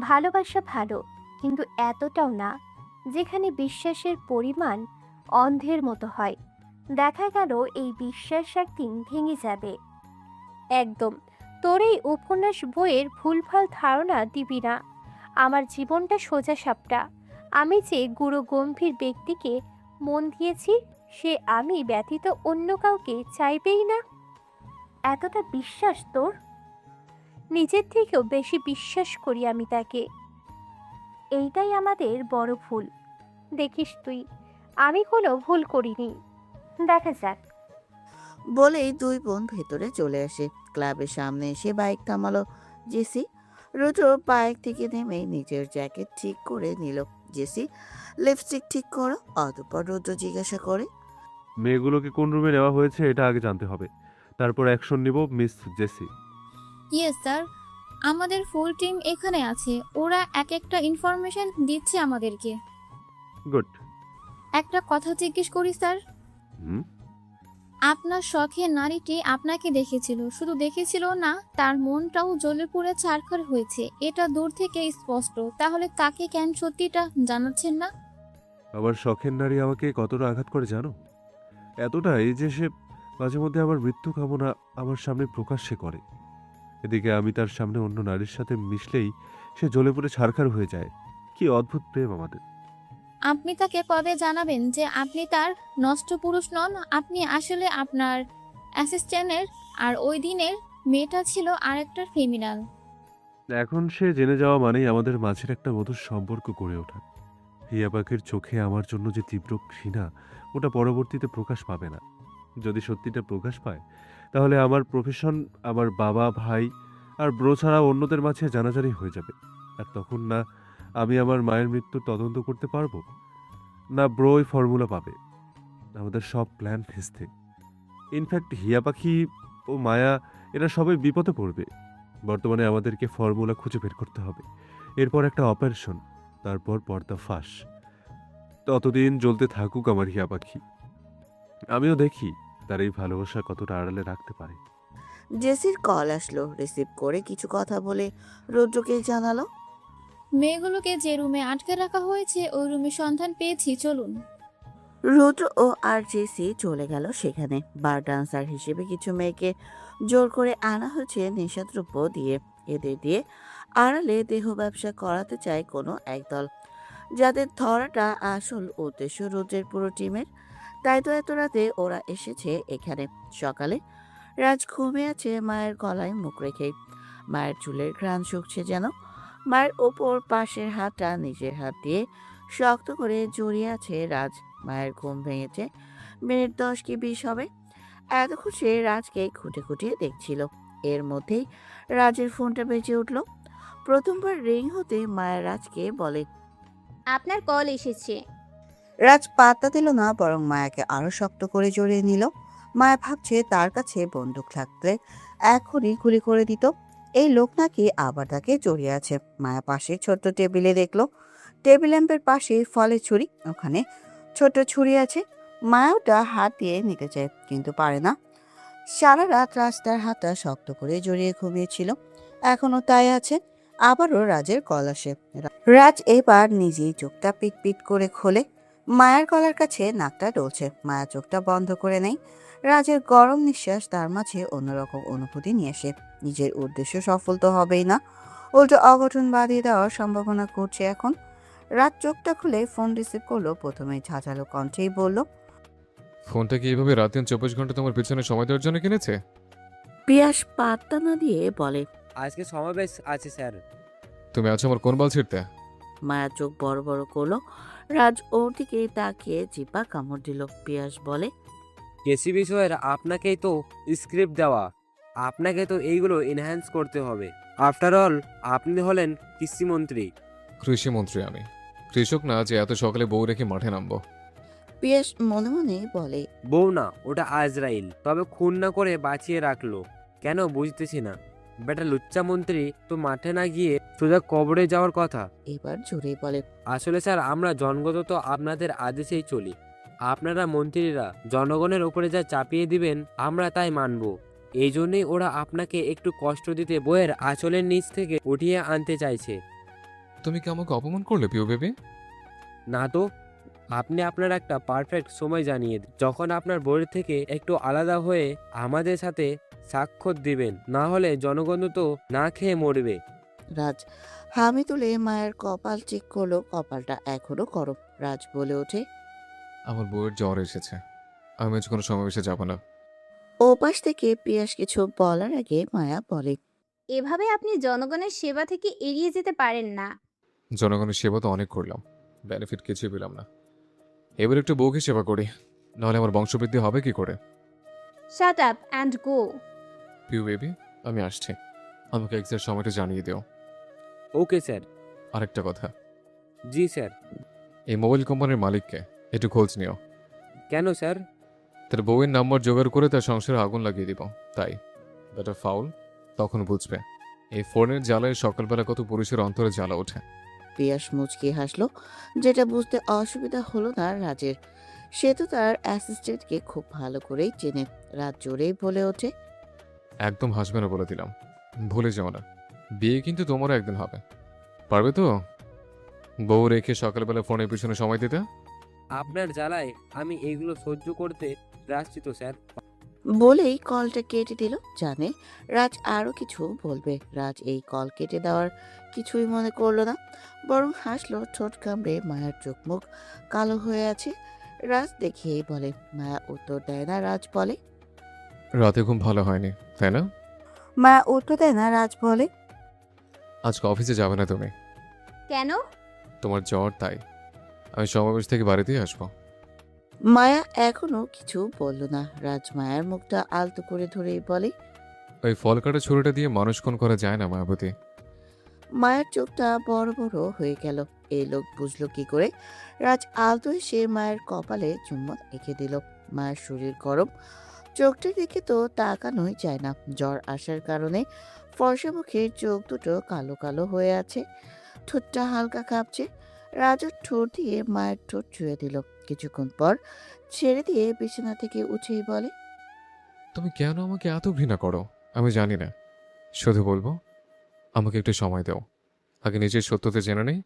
ভালোবাসা ভালো, কিন্তু এতটাও না যেখানে বিশ্বাসের পরিমাণ অন্ধের মতো হয়। দেখা গেল এই বিশ্বাস একদিন ভেঙে যাবে। একদম তোর এই উপন্যাস বইয়ের ভুলভাল ধারণা দিবি না। আমার জীবনটা সোজা সাপটা। আমি যে গুরু গম্ভীর ব্যক্তিকে মন দিয়েছি, সে আমি ব্যতীত অন্য কাউকে চাইবেই না। এতটা বিশ্বাস তোর? নিজের থেকেও বেশি বিশ্বাস করি আমি তাকে। এইটাই আমাদের বড় ভুল। দেখিস তুই, আমি কোনো ভুল করিনি। দেখা যাক। বলেই দুই বোন ভেতরে চলে আসে। ক্লাবের সামনে এসে বাইক থামালো জেসি। রুদ্র বাইক থেকে নেমে নিজের জ্যাকেট ঠিক করে নিল। জেসি, লিপস্টিক ঠিক করো। অতঃপর রুদ্র জিজ্ঞাসা করে, মেয়েগুলোকে কোন রুমে নেওয়া হয়েছে এটা আগে জানতে হবে, তারপর অ্যাকশন নিব মিস জেসি। ইয়েস স্যার, আমাদের ফুল টিম এখানে আছে, ওরা এক একটা ইনফরমেশন দিচ্ছে আমাদেরকে। গুড। একটা কথা জিজ্ঞেস করি স্যার, হুম। আপনার শখের নারীটি আপনাকে দেখেছিল, শুধু দেখেছিল না, তার মনটাও জ্বলে পুড়ে ছারখার হয়েছে, এটা দূর থেকে স্পষ্ট। তাহলে তাকে কেন সত্যিটা জানাচ্ছেন না? আমার শখের নারী আমাকে কতটা আঘাত করে জানো? এতটাই যে সে মাঝে মধ্যে আমার মৃত্যু কামনা আমার সামনে প্রকাশ্যে করে। এদিকে আমি তার সামনে অন্য নারীর সাথে মিশলেই সে জ্বলে পুড়ে ছারখার হয়ে যায়। কি অদ্ভুত প্রেম আমাদের। আপনি তাকে কবে জানাবেন যে আপনি তার নষ্ট পুরুষ নন, আপনি আসলে আপনার অ্যাসিস্ট্যান্টের, আর ওই দিনের মেয়েটা ছিল আরেকটা ক্রিমিনাল। এখন সে জেনে যাওয়া মানেই আমাদের মাঝের একটা মধুর সম্পর্ক গড়ে ওঠা। হিয়া পাখির চোখে আমার জন্য যে তীব্র ঘৃণা, ওটা পরবর্তীতে প্রকাশ পাবে না। যদি সত্যিটা প্রকাশ পায় তাহলে আমার প্রফেশন, আমার বাবা, ভাই আর ব্রো ছাড়া অন্যদের মাঝে জানাজানি হয়ে যাবে। আর তখন না আমি আমার মায়ের মৃত্যুর তদন্ত করতে পারবো, না ব্রো ওই ফর্মুলা পাবে। আমাদের সব প্ল্যান ভেস্তে। ইনফ্যাক্ট হিয়া পাখি ও মায়া এরা সবাই বিপদে পড়বে। বর্তমানে আমাদেরকে ফর্মুলা খুঁজে বের করতে হবে, এরপর একটা অপারেশন, তারপর পর্দা ফাঁস। ততদিন জ্বলতে থাকুক আমার হিয়া পাখি। আমিও দেখি তার এই ভালোবাসা কতটা আড়ালে রাখতে পারে। জেসির কল আসলো, রিসিভ করে কিছু কথা বলে রৌদ্রকে জানালো। মেয়েগুলোকে যে রুমে আটকে রাখা হয়েছে ওই রুমে সন্ধান পেয়েছি, চলুন। রৌদ্র ও আর জেসি চলে গেল সেখানে। বার ডান্সার হিসেবে কিছু মেয়েকে জোর করে আনা হয়েছে নেশাদ্রব্য দিয়ে। এদের দিয়ে আড়ালে দেহ ব্যবসা করাতে চায় কোনো একদল, যাদের ধরাটা আসল উদ্দেশ্য রৌদ্রের পুরো টিমের। তাই তো এত রাতে ওরা এসেছে এখানে। সকালে রাজ ঘুমিয়ে আছে মায়ের গলায় মুখ রেখে। মায়ের চুলের ঘ্রাণ শুকছে যেন। মায়ের ওপর পাশের হাতটা নিজের হাত দিয়ে শক্ত করে জড়িয়ে আছে রাজ। মায়ের ঘুম ভেঙেছে মিনিট 10 কি 20 হবে। এতক্ষণ সে রাজকে খুঁটে খুঁটিয়ে দেখছিল। এর মধ্যেই রাজের ফোনটা বেজে উঠল। প্রথমবার রিং হতে মায়ের রাজকে বলে, আপনার কল এসেছে। রাজ পাত্তা দিল না, বরং মায়াকে আরো শক্ত করে জড়িয়ে নিল। মায়া ভাবছে তার কাছে বন্দুক থাকলে এখনই গুলি করে দিত। এই লোক নাকি আবার তাকে জড়িয়ে আছে। মায়া পাশে ছোট্ট টেবিলে দেখলো, টেবিল ল্যাম্পের পাশে ফলের ছুরি, ওখানে ছোট ছুরি আছে। মায়া ওটা হাত দিয়ে নিতে চায় কিন্তু পারে না। সারা রাত রাস্তার হাতটা শক্ত করে জড়িয়ে ঘুমিয়েছিল, এখনো তাই আছে। আবারও রাজের কল আসে। রাজ এবার নিজেই চোখটা পিট পিট করে খোলে। মায়ের গলার কাছে নাকটা ডলছে। মায়া চোখটা বন্ধ করে নেয়। রাজের গরম নিঃশ্বাস তার মাঝে অন্যরকম অনুভূতি নিয়ে আসে। নিজের উদ্দেশ্য সফল তো হবেই না, উল্টো অঘটন বাঁধিয়ে দেওয়ার সম্ভাবনা করছে এখন। রাত চোখটা খুলে ফোন রিসিভ করলো। প্রথমে ঝাঁঝালো কণ্ঠেই বলল, ফোনটা কি এইভাবে রাত দিন 24 ঘন্টা তোমার পিছনে সময় দেওয়ার জন্য কিনেছে? পিয়াস পাত্তা না দিয়ে বলে, আজকে সমাবেশ আছে স্যার। তুমি আছো আমার কোন বাল ছিঁড়তে? মায়া চোখ বড় বড় করলো। রাজ ওর দিকে তাকিয়ে জিপা কামড় দিল। পিয়াস বলে, কেসি বিষয়ের আপনাকেই তো স্ক্রিপ্ট দেওয়া, আপনাকে তো এইগুলো এনহ্যান্স করতে হবে। আফটার অল আপনি হলেন কৃষিমন্ত্রী। কৃষিমন্ত্রী আমি, কৃষক না যে এত সকালে বউ রেখে মাঠে নামবো। পিয়াস মনে মনে বলে, বউ না, ওটা আজরাইল, তবে খুন না করে বাঁচিয়ে রাখলো কেন বুঝতেছি না। বেটা লুচ্চা মন্ত্রী তো মাঠে না গিয়ে সোজা কবরে যাওয়ার কথা। এবার জোরে বলে, আসলে স্যার আমরা জনগত তো আপনাদের আদেশেই চলি। আপনারা মন্ত্রীরা জনগণের উপরে যা চাপিয়ে দিবেন আমরা তাই মানব। এই জন্যই ওরা আপনাকে একটু কষ্ট দিতে বইয়ের আঁচলের নিচ থেকে উঠিয়ে আনতে চাইছে। তুমি কি আমাকে অপমান করলে পিউ বেবি? না তো, আপনি আপনার একটা পারফেক্ট সময় জানিয়ে দিন, যখন আপনার বইয়ের থেকে একটু আলাদা হয়ে আমাদের সাথে সাক্ষর দিবেন, না হলে জনগণ তো না খেয়ে মরবে। রাজ হামি তুলে মায়ের কপাল চেক করলো। কপালটা এখনো গরম। রাজ বলে ওঠে, আমার বউয়ের জ্বর এসেছে, আমি আজ কোনো সমাবেশে যাব না। ওপাশ থেকে পিয়াস কিছু বলার আগে মায়া বলে, এভাবে আপনি জনগণের সেবা থেকে এড়িয়ে যেতে পারেন না। জনগণের সেবা তো অনেক করলাম, বেনিফিট কিছুই পেলাম না। এবার একটু বউকে সেবা করি, নাহলে আমার বংশবৃদ্ধি হবে কি করে? Shut up and go. Piu baby আমি আসছি, আমাকে এক্সাক্ট সময়টা জানিয়ে দিও। Okay sir. আরেকটা কথা, জি স্যার। এই মোবাইল কোম্পানির মালিককে একটু খোঁজ নিও। কেন স্যার? তার বউয়ের নাম্বার জোগাড় করে তার সংসারে আগুন লাগিয়ে দিব, তাই বেটা ফাউল। তখন বুঝবে এই ফোনের জ্বালায় সকালবেলা কত পুরুষের অন্তরে জ্বালা ওঠে। পিয়াস মুচকি হাসলো, যেটা বুঝতে অসুবিধা হলো না রাজের। সে তো তার অ্যাসিস্ট্যান্টকে খুব ভালো করেই চেনে। রাত জোরেই বলে ওঠে, একদম হাসবে না বলে দিলাম, ভুলে যাও না, বিয়ে কিন্তু তোমারও একদিন হবে। পারবে তো বউ রেখে সকালবেলা ফোনের পিছনে সময় দিতে? আপনার জ্বালায় আমি এগুলো সহ্য করতে রাজি তো স্যার। বলেই কলটা কেটে দিল। জানে রাজ আরো কিছু বলবে। রাজ এই কল কেটে দেওয়ার কিছুই মনে করলো না, বরং হাসলো ঠোঁট কামড়ে। মায়ের চোখ মুখ কালো হয়ে আছে। রাজ দেখেই বলে। মায়া উত্তর দেয় না। রাজ বলে, রাতে ঘুম ভালো হয়নি তাই না? মায়া উত্তর দেয় না। রাজ বলে, আজকে অফিসে যাবে না তুমি? কেন? তোমার জ্বর, তাই আমি সমাবেশ থেকে বাড়িতেই আসবো। মায়া এখনো কিছু বলল না। রাজ মায়ের মুখটা আলতো করে ধরেই বলে, ওই ফল কাটা ছুরিটা দিয়ে মানুষ খুন করা যায় না মায়াবতী। মায়ের চোখটা বড় বড় হয়ে গেল। এই লোক বুঝলো কি করে? রাজ আলতো এসে মায়ের কপালে চুম্বন এঁকে দিল। মায়ের শরীর গরম, চোখটা দেখে তো তাকানোই যায় না। জ্বর আসার কারণে ফর্সা মুখের চোখ দুটো কালো কালো হয়ে আছে, ঠোঁটটা হালকা কাঁপছে। রাজুর ঠোঁট দিয়ে মায়ের ঠোঁট ছুঁয়ে দিল। কিছুক্ষণ পর ছেড়ে দিয়ে বিছানা থেকে উঠেই বলে, তুমি কেন আমাকে এত ঘৃণা করো আমি জানি না, শুধু বলবো আমাকে একটু সময় দাও। আগে নিজের সত্যতা জেনে নেই,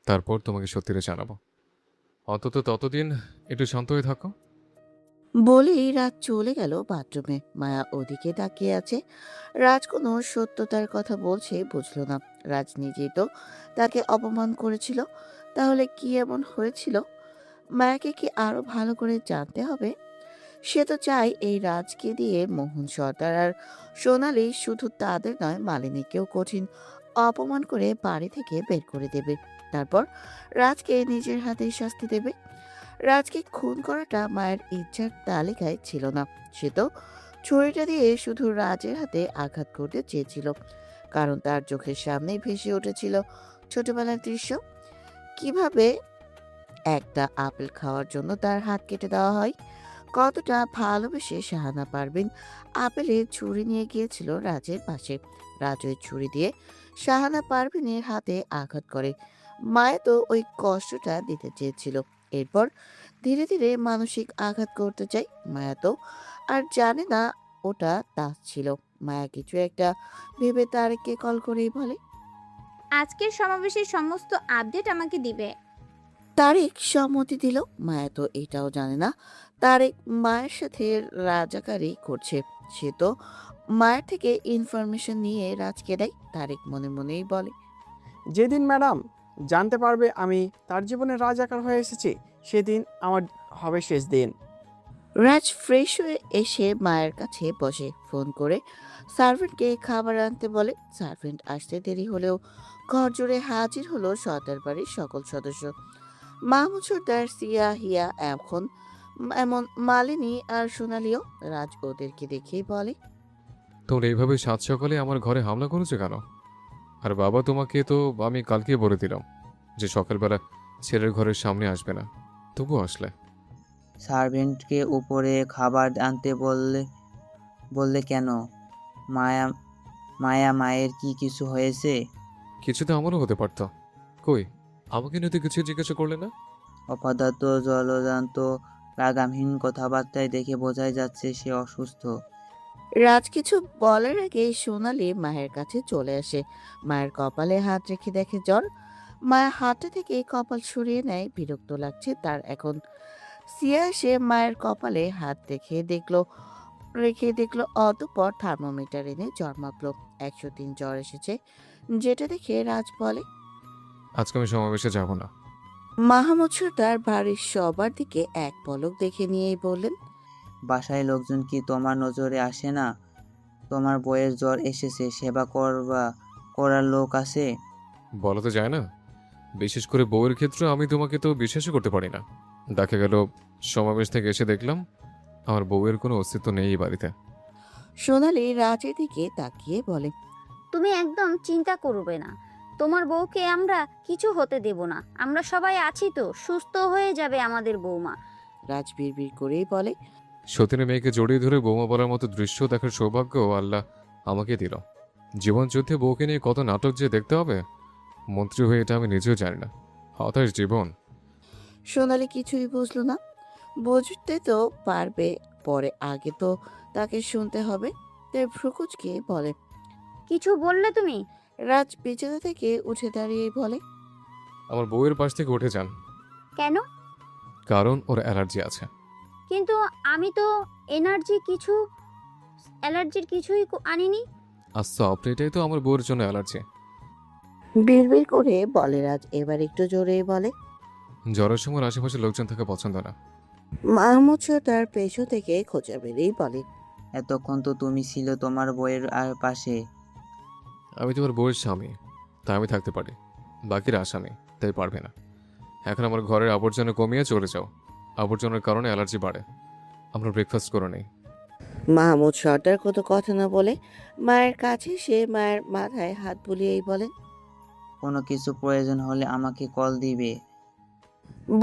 তারপর তোমাকে সত্যিটা জানাবো। অন্তত ততদিন একটু শান্ত হয়ে থাকো। বলেই রাজ চলে গেল বাথরুমে। মায়া ওদিকে তাকিয়ে আছে। রাজ কোনো সত্যতার কথা বলছে বুঝলো না। রাজ নিজেই তো তাকে অপমান করেছিল, তাহলে কি এমন হয়েছিল? মায়াকে কি আরো ভালো করে জানতে হবে? সে তো চায় এই রাজকে দিয়ে মোহন সর্দার আর সোনালি শুধু তাদের নয়, মালিনীকেও কঠিন অপমান করে বাড়ি থেকে বের করে দেবে। তারপর রাজকে নিজের হাতে শাস্তি দেবে। রাজকে খুন করাটা মায়ের ইচ্ছার তালিকায় ছিল না। সে তো ছুরিটা দিয়ে শুধু রাজের হাতে আঘাত করতে চেয়েছিল, কারণ তার চোখের সামনেই ভেসে উঠেছিল ছোটবেলার দৃশ্য। কিভাবে একটা আপেল খাওয়ার জন্য তার হাত কেটে দেওয়া হয়। কতটা ভালোবেসে শাহানা পারভিন আপেলে ছুরি নিয়ে গিয়েছিল রাজের পাশে। রাজ ওই ছুরি দিয়ে শাহানা পারভিনের হাতে আঘাত করে। মায়া তো ওই কষ্টটা দিতে চেয়েছিল, এরপর ধীরে ধীরে মানসিক আঘাত করতে চাই। মায়া তো আর জানে না ওটা তাস ছিল। মায়া কিছু একটা ভেবে তারেককে কল করেই বলে, আজকের সমাবেশের সমস্ত আপডেট আমাকে দিবে। তারেক সম্মতি দিল। মায়া তো এটাও জানে না তারেক মায়ের সাথে রাজাকারি করছে। সে তো মায়ের থেকে ইনফরমেশন নিয়ে রাজকে দেয়। তারেক মনে মনেই বলে, যেদিন ম্যাডাম জানতে পারবে আমি তার জীবনে রাজাকার হয়ে এসেছি, সেদিন আমার হবে শেষ দিন। রাজ ফ্রেশ হয়ে এসে মায়ের কাছে বসে। ফোন করে সার্ভেন্টকে খাবার আনতে বলে। সার্ভেন্ট আসতে দেরি হলেও ঘর জুড়ে হাজির হলো সর্দার বাড়ির সকল সদস্য। মাহমুদ সর্দার, সিয়া, হিয়া, এমন মালিনী আর সোনালিও। রাজ ওদেরকে দেখেই বলে, তোমরা এইভাবে সাত সকালে আমার ঘরে হামলা করেছো কেন? আর বাবা, তোমাকে তো আমি কালকে বলে দিলাম যে সকালবেলা ছেলের ঘরের সামনে আসবে না, তবু আসলে। সার্ভেন্টকে উপরে খাবার আনতে বললে কেন? মায়া মায়ের কি কিছু হয়েছে? কিছু তো আমারও হতে পারত। কই, আমাকে নিয়ে তো কিছু জিজ্ঞাসা করলে না? অপদার্থ জলজান্ত লাগামহীন কথাবার্তায় দেখে বোঝাই যাচ্ছে সে অসুস্থ। রাজ কিছু বলার আগে সোনালি মায়ের কাছে চলে আসে। মায়ের কপালে হাত রেখে দেখে জ্বর। মায়া হাতটা থেকে কপাল সরিয়ে নেয়। বিরক্ত লাগছে তার এখন। সিয়া এসে মায়ের কপালে হাত রেখে দেখলো, অতঃপর থার্মোমিটার এনে জ্বর মাপলো। 103 জ্বর এসেছে, যেটা দেখে রাজ বলে, আজকে আমি সমাবেশে যাব না। মাহমুদ সর্দার বাড়ির সবার দিকে এক পলক দেখে নিয়েই বললেন, বাসায় লোকজন কি তোমার নজরে আসে না? তোমার বইয়ের জ্বর এসেছে, সেবা করার লোক আছে? বলা তো যায় না, বিশেষ করে বউয়ের ক্ষেত্রে আমি তোমাকে তো বিশ্বাসই করতে পারি না। দেখা গেল সমাবেশ থেকে এসে দেখলাম আমার বউয়ের কোনো অস্তিত্ব নেই এই বাড়িতে। সোনালি রাজের দিকে তাকিয়ে বলে, তুমি একদম চিন্তা করবে না, তোমার বউকে আমরা কিছু হতে দেব না। আমরা সবাই আছি তো, সুস্থ হয়ে যাবে আমাদের বৌমা। রাজ বিড়বিড় করেই বলে, সতীনের মেয়েকে জড়িয়ে ধরে বৌমা বলার মতো দৃশ্য দেখার সৌভাগ্য আল্লাহ আমাকে দিল। জীবন যুদ্ধে বউকে নিয়ে কত নাটক যে দেখতে হবে, মন্ত্রী হয়ে এটা আমি নিজেও জানি না। হতাশ জীবন। সোনালি কিছুই বুঝলো না। বুঝতে তো পারবে, পরে আগে তো তাকে শুনতে হবে। তাই ভ্রুকুচকে বলে, কিছু বললে তুমি? রাজ বিছানা থেকে উঠে দাঁড়িয়ে বলে, আমার বউয়ের পাশ থেকে উঠে যান, কেন? কারণ ওর অ্যালার্জি আছে। কিন্তু আমি তো অ্যালার্জির কিছুই আনিনি। আচ্ছা, এটাই তো আমার বউয়ের জন্য অ্যালার্জি। বিড়বিড় করে বলে রাজ, এবার একটু জোরে বলে, জ্বরের সময় আশেপাশে লোকজন থাকা পছন্দ না। মাহমুদ তার পেছন থেকে খোঁচা বেরিয়ে বলে, এতক্ষণ তো তুমি ছিল তোমার বইয়ের আর পাশে। আমি তোমার বউয়ের স্বামী, তাই আমি থাকতে পারি, বাকিরা আসামি তাই পারবে না। এখন আমার ঘরের আবর্জনা কমিয়ে চলে যাও, আবর্জনার কারণে অ্যালার্জি বাড়ে। আমরা ব্রেকফাস্ট করে নেই। মাহমুদ সর্দার কোনো কথা না বলে মায়ের কাছে সে মায়ের মাথায় হাত বুলিয়েই বলেন, কোনো কিছু প্রয়োজন হলে আমাকে কল দিবে।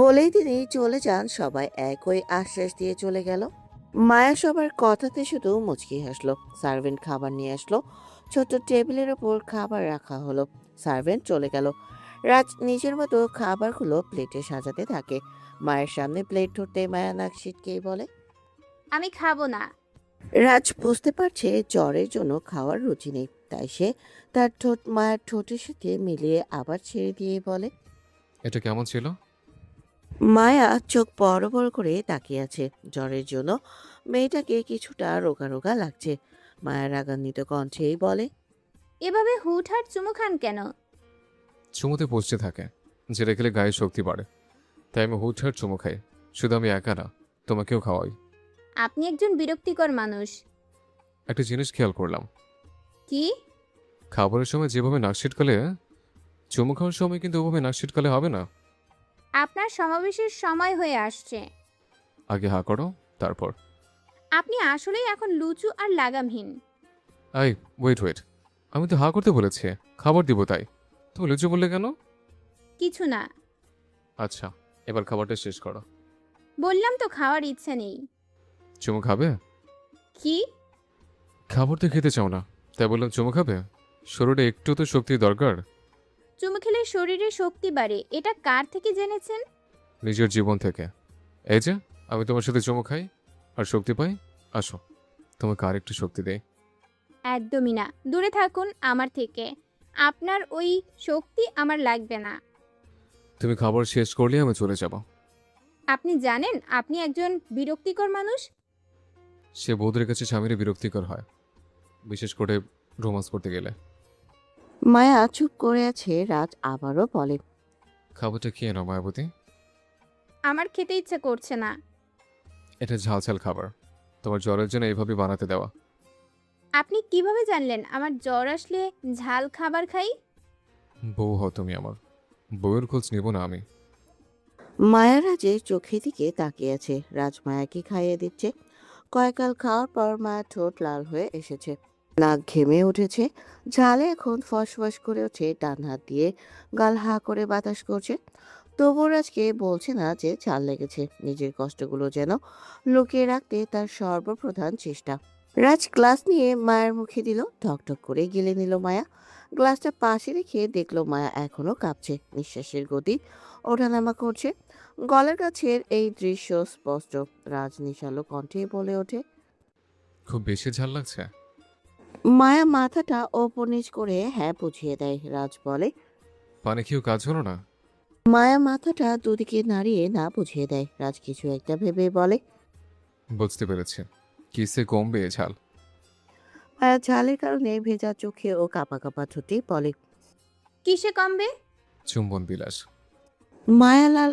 বলেই তিনি চলে যান। সবাই একই আশ্বাস দিয়ে চলে গেল। মায়া সবার কথাতে শুধু মুচকি হাসলো। সার্ভেন্ট খাবার নিয়ে আসলো। ছোট টেবিলের ওপর খাবার রাখা হলো। সার্ভেন্ট চলে গেল। রাজ নিজের মতো খাবারগুলো প্লেটে সাজাতে থাকে। মায়ের সামনে প্লেট ধরতে মায়া নাক ছিটকেই বলে, আমি খাবো না। রাজ বুঝতে পারছে জ্বরের জন্য খাওয়ার রুচি নেই, তাই সে তার ঠোঁট মায়ের ঠোঁটের সাথে মিলিয়ে আবার ছেড়ে দিয়ে বলে, এটা কেমন ছিল? মায়া চোখ বড় বড় করে তাকিয়ে আছে। জ্বরের জন্য মেয়েটাকে কিছুটা রোগা রোগা লাগছে। মায়া রাগান্বিত কণ্ঠেই বলে, এভাবে হুটহাট চুমু খান কেন? চুমুতে পচতে থাকে, যেটা খেলে গায়ে শক্তি বাড়ে, তাই আমি হুটহাট চুমু খাই। শুধু আমি একা না, তোমাকেও খাওয়াই। আপনি একজন বিরক্তিকর মানুষ। একটা জিনিস খেয়াল করলাম, কি? খাবারের সময় যেভাবে নাক ছিটকালে, চুমু খাওয়ার সময় কিন্তু ওভাবে নাক ছিটকালে হবে না। আপনার সমাবেশের সময় হয়ে আসছে। আগে হা করো, তারপর। আপনি আসলেই এখন লুচু আর লাগামহীন। ওয়েট, আমি তো হা করতে বলেছি, খাবার দিব তাই। তুমি লুচু বললে কেন? কিছু না, আচ্ছা, এবার খাবারটা শেষ করো। বললাম তো খাওয়ার ইচ্ছা নেই। চুমু খাবে? কি? খাবার তো খেতে চাও না, তাই বললাম চুমু খাবে। শরীরে একটু তো শক্তি দরকার। চুমু খেলে শরীরে শক্তি বাড়ে, এটা কার থেকে জেনেছেন? নিজের জীবন থেকে। এই যে আমি তোমার সাথে চুমু খাই আর শক্তি পাই। আসো, তোমাকে আর একটু শক্তি দেই। একদমই না, দূরে থাকুন আমার থেকে। আপনার ওই শক্তি আমার লাগবে না। তুমি খাবার শেষ করলে আমি চলে যাব। আপনি জানেন আপনি একজন বিরক্তিকর মানুষ। সে বউদের কাছে স্বামীর বিরক্তিকর হয়, বিশেষ করে রোমান্স করতে গেলে। মায়া চুপ করে আছে। রাজ আবারও বলে, খাবারটা খেয়ে নাও মায়াবতী। আমার খেতে ইচ্ছে করছে না। এটা ঝাল ঝাল খাবার, তোমার জ্বরের জন্য এইভাবে বানাতে দেওয়া। আপনি কিভাবে জানলেন আমার জ্বর আসলে ঝাল খাবার খাই? বউ হও তুমি আমার, বউয়ের খোঁজ নিব না আমি? মায়া রাজের চোখের দিকে তাকিয়ে আছে। রাজ মায়াকে খাইয়ে দিচ্ছে। কয়েকগাল খাওয়ার পর মায়ের ঠোঁট লাল হয়ে এসেছে, নাক ঘেমে উঠেছে। ঝালে এখন ফসফস করে ওঠে। ডান হাত দিয়ে গাল হা করে বাতাস করছে। তবু রাজকে বলছে না যে ঝাল লেগেছে। নিজের কষ্টগুলো যেন লুকিয়ে রাখতে তার সর্বপ্রধান চেষ্টা। রাজ গ্লাস নিয়ে মায়ের মুখে দিল। ঢকঢক করে গিলে নিল মায়া। গ্লাসটা পাশে রেখে দেখলো মায়া এখনো কাঁপছে, নিঃশ্বাসের গতি ওঠানামা করছে। গলার কাছের এই দৃশ্য স্পষ্ট। রাজ নিশালো কণ্ঠে বলে ওঠে, খুব বেশি ঝাল লাগছে? মায়া মাথাটা ওপর নিচ করে হ্যাঁ বুঝিয়ে দেয়। রাজ বলে, পানি খেয়েও কাজ হলো না? মায়া মাথাটা দুদিকে নাড়িয়ে না বুঝিয়ে দেয়। রাজ কিছু একটা ভেবে বলে, বুঝতে পেরেছি, কিসে কমবে ঝাল? মায়া ঝালের কারণে ভেজা চোখে ও কাঁপা কাঁপা ঠোঁটে বলে, কিসে কমবে? চুম্বন বিলাস। মায়া লাল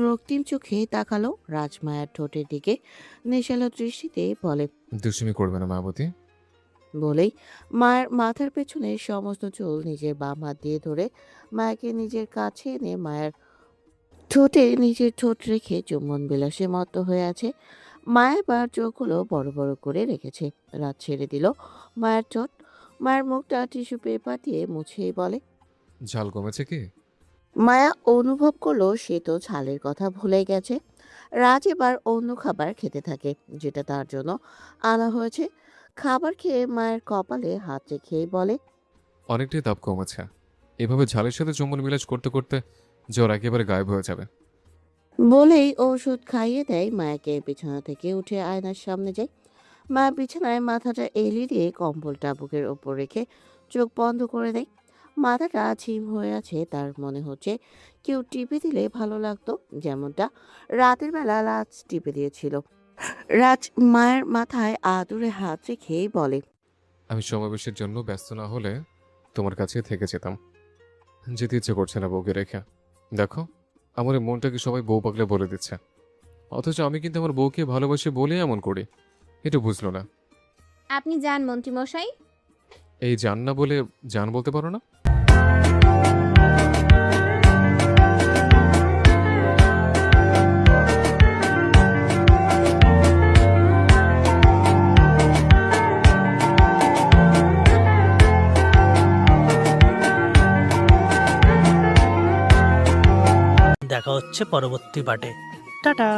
রক্তিম চোখে তাকালো। রাজ মায়ের ঠোঁটের দিকে নেশালো দৃষ্টিতে বলে, দুষ্টুমি করবে না মায়াবতী। বলেই মায়ের মাথার পেছনে সমস্ত চুল নিজের বাম হাত দিয়ে ধরে মায়াকে নিজের কাছে এনে মায়ের ঠোঁটে নিজের ঠোঁট রেখে চুম্বন বিলাসে মত্ত হয়ে আছে। মায়ের বার চোখগুলো বড় বড় করে রেখেছে। রাত ছেড়ে দিল মায়ের ঠোঁট। মায়ের মুখটা টিস্যু পেপার দিয়ে মুছেই বলে, ঝাল কমেছে কি? মায়া অনুভব করলো সে তো ঝালের কথা ভুলে গেছে। রাজ এবার অন্য খাবার খেতে থাকে, যেটা তার জন্য আনা হয়েছে। খাবার খেয়ে মায়ের কপালে হাত রেখেই বলে, অনেকটাই তাপ কমেছে। এভাবে ঝালের সাথে চুম্বন বিলাস করতে করতে জ্বর একেবারে গায়েব হয়ে যাবে। বলেই ওষুধ খাইয়ে দেয় মায়াকে। বিছানা থেকে উঠে আয়নার সামনে যায়। মা বিছানায় মাথাটা এলিয়ে দিয়ে কম্বলটা বুকের ওপর রেখে চোখ বন্ধ করে দেয়। মাথাটা ঝিম হয়ে আছে, তার মনে হচ্ছে কেউ টিপে দিলে ভালো লাগতো, যেমনটা রাতের বেলা রাজ টিপে দিয়েছিল। রাজ মায়ের মাথায় আদুরে হাত রেখেই বলে, আমি সমাবেশের জন্য ব্যস্ত না হলে তোমার কাছে থেকে যেতাম। যেতে ইচ্ছে করছে না বউকে রেখে। দেখো, আমার এই মনটাকে সবাই বউ পাগলে বলে দিচ্ছে, অথচ আমি কিন্তু আমার বউকে ভালোবাসি বলেই এমন করি। এটা বুঝলো না। আপনি যান মন্ত্রীমশাই। এই জান না বলে জান বলতে পারো না? দেখা হচ্ছে পরবর্তী পার্টে। টাটা।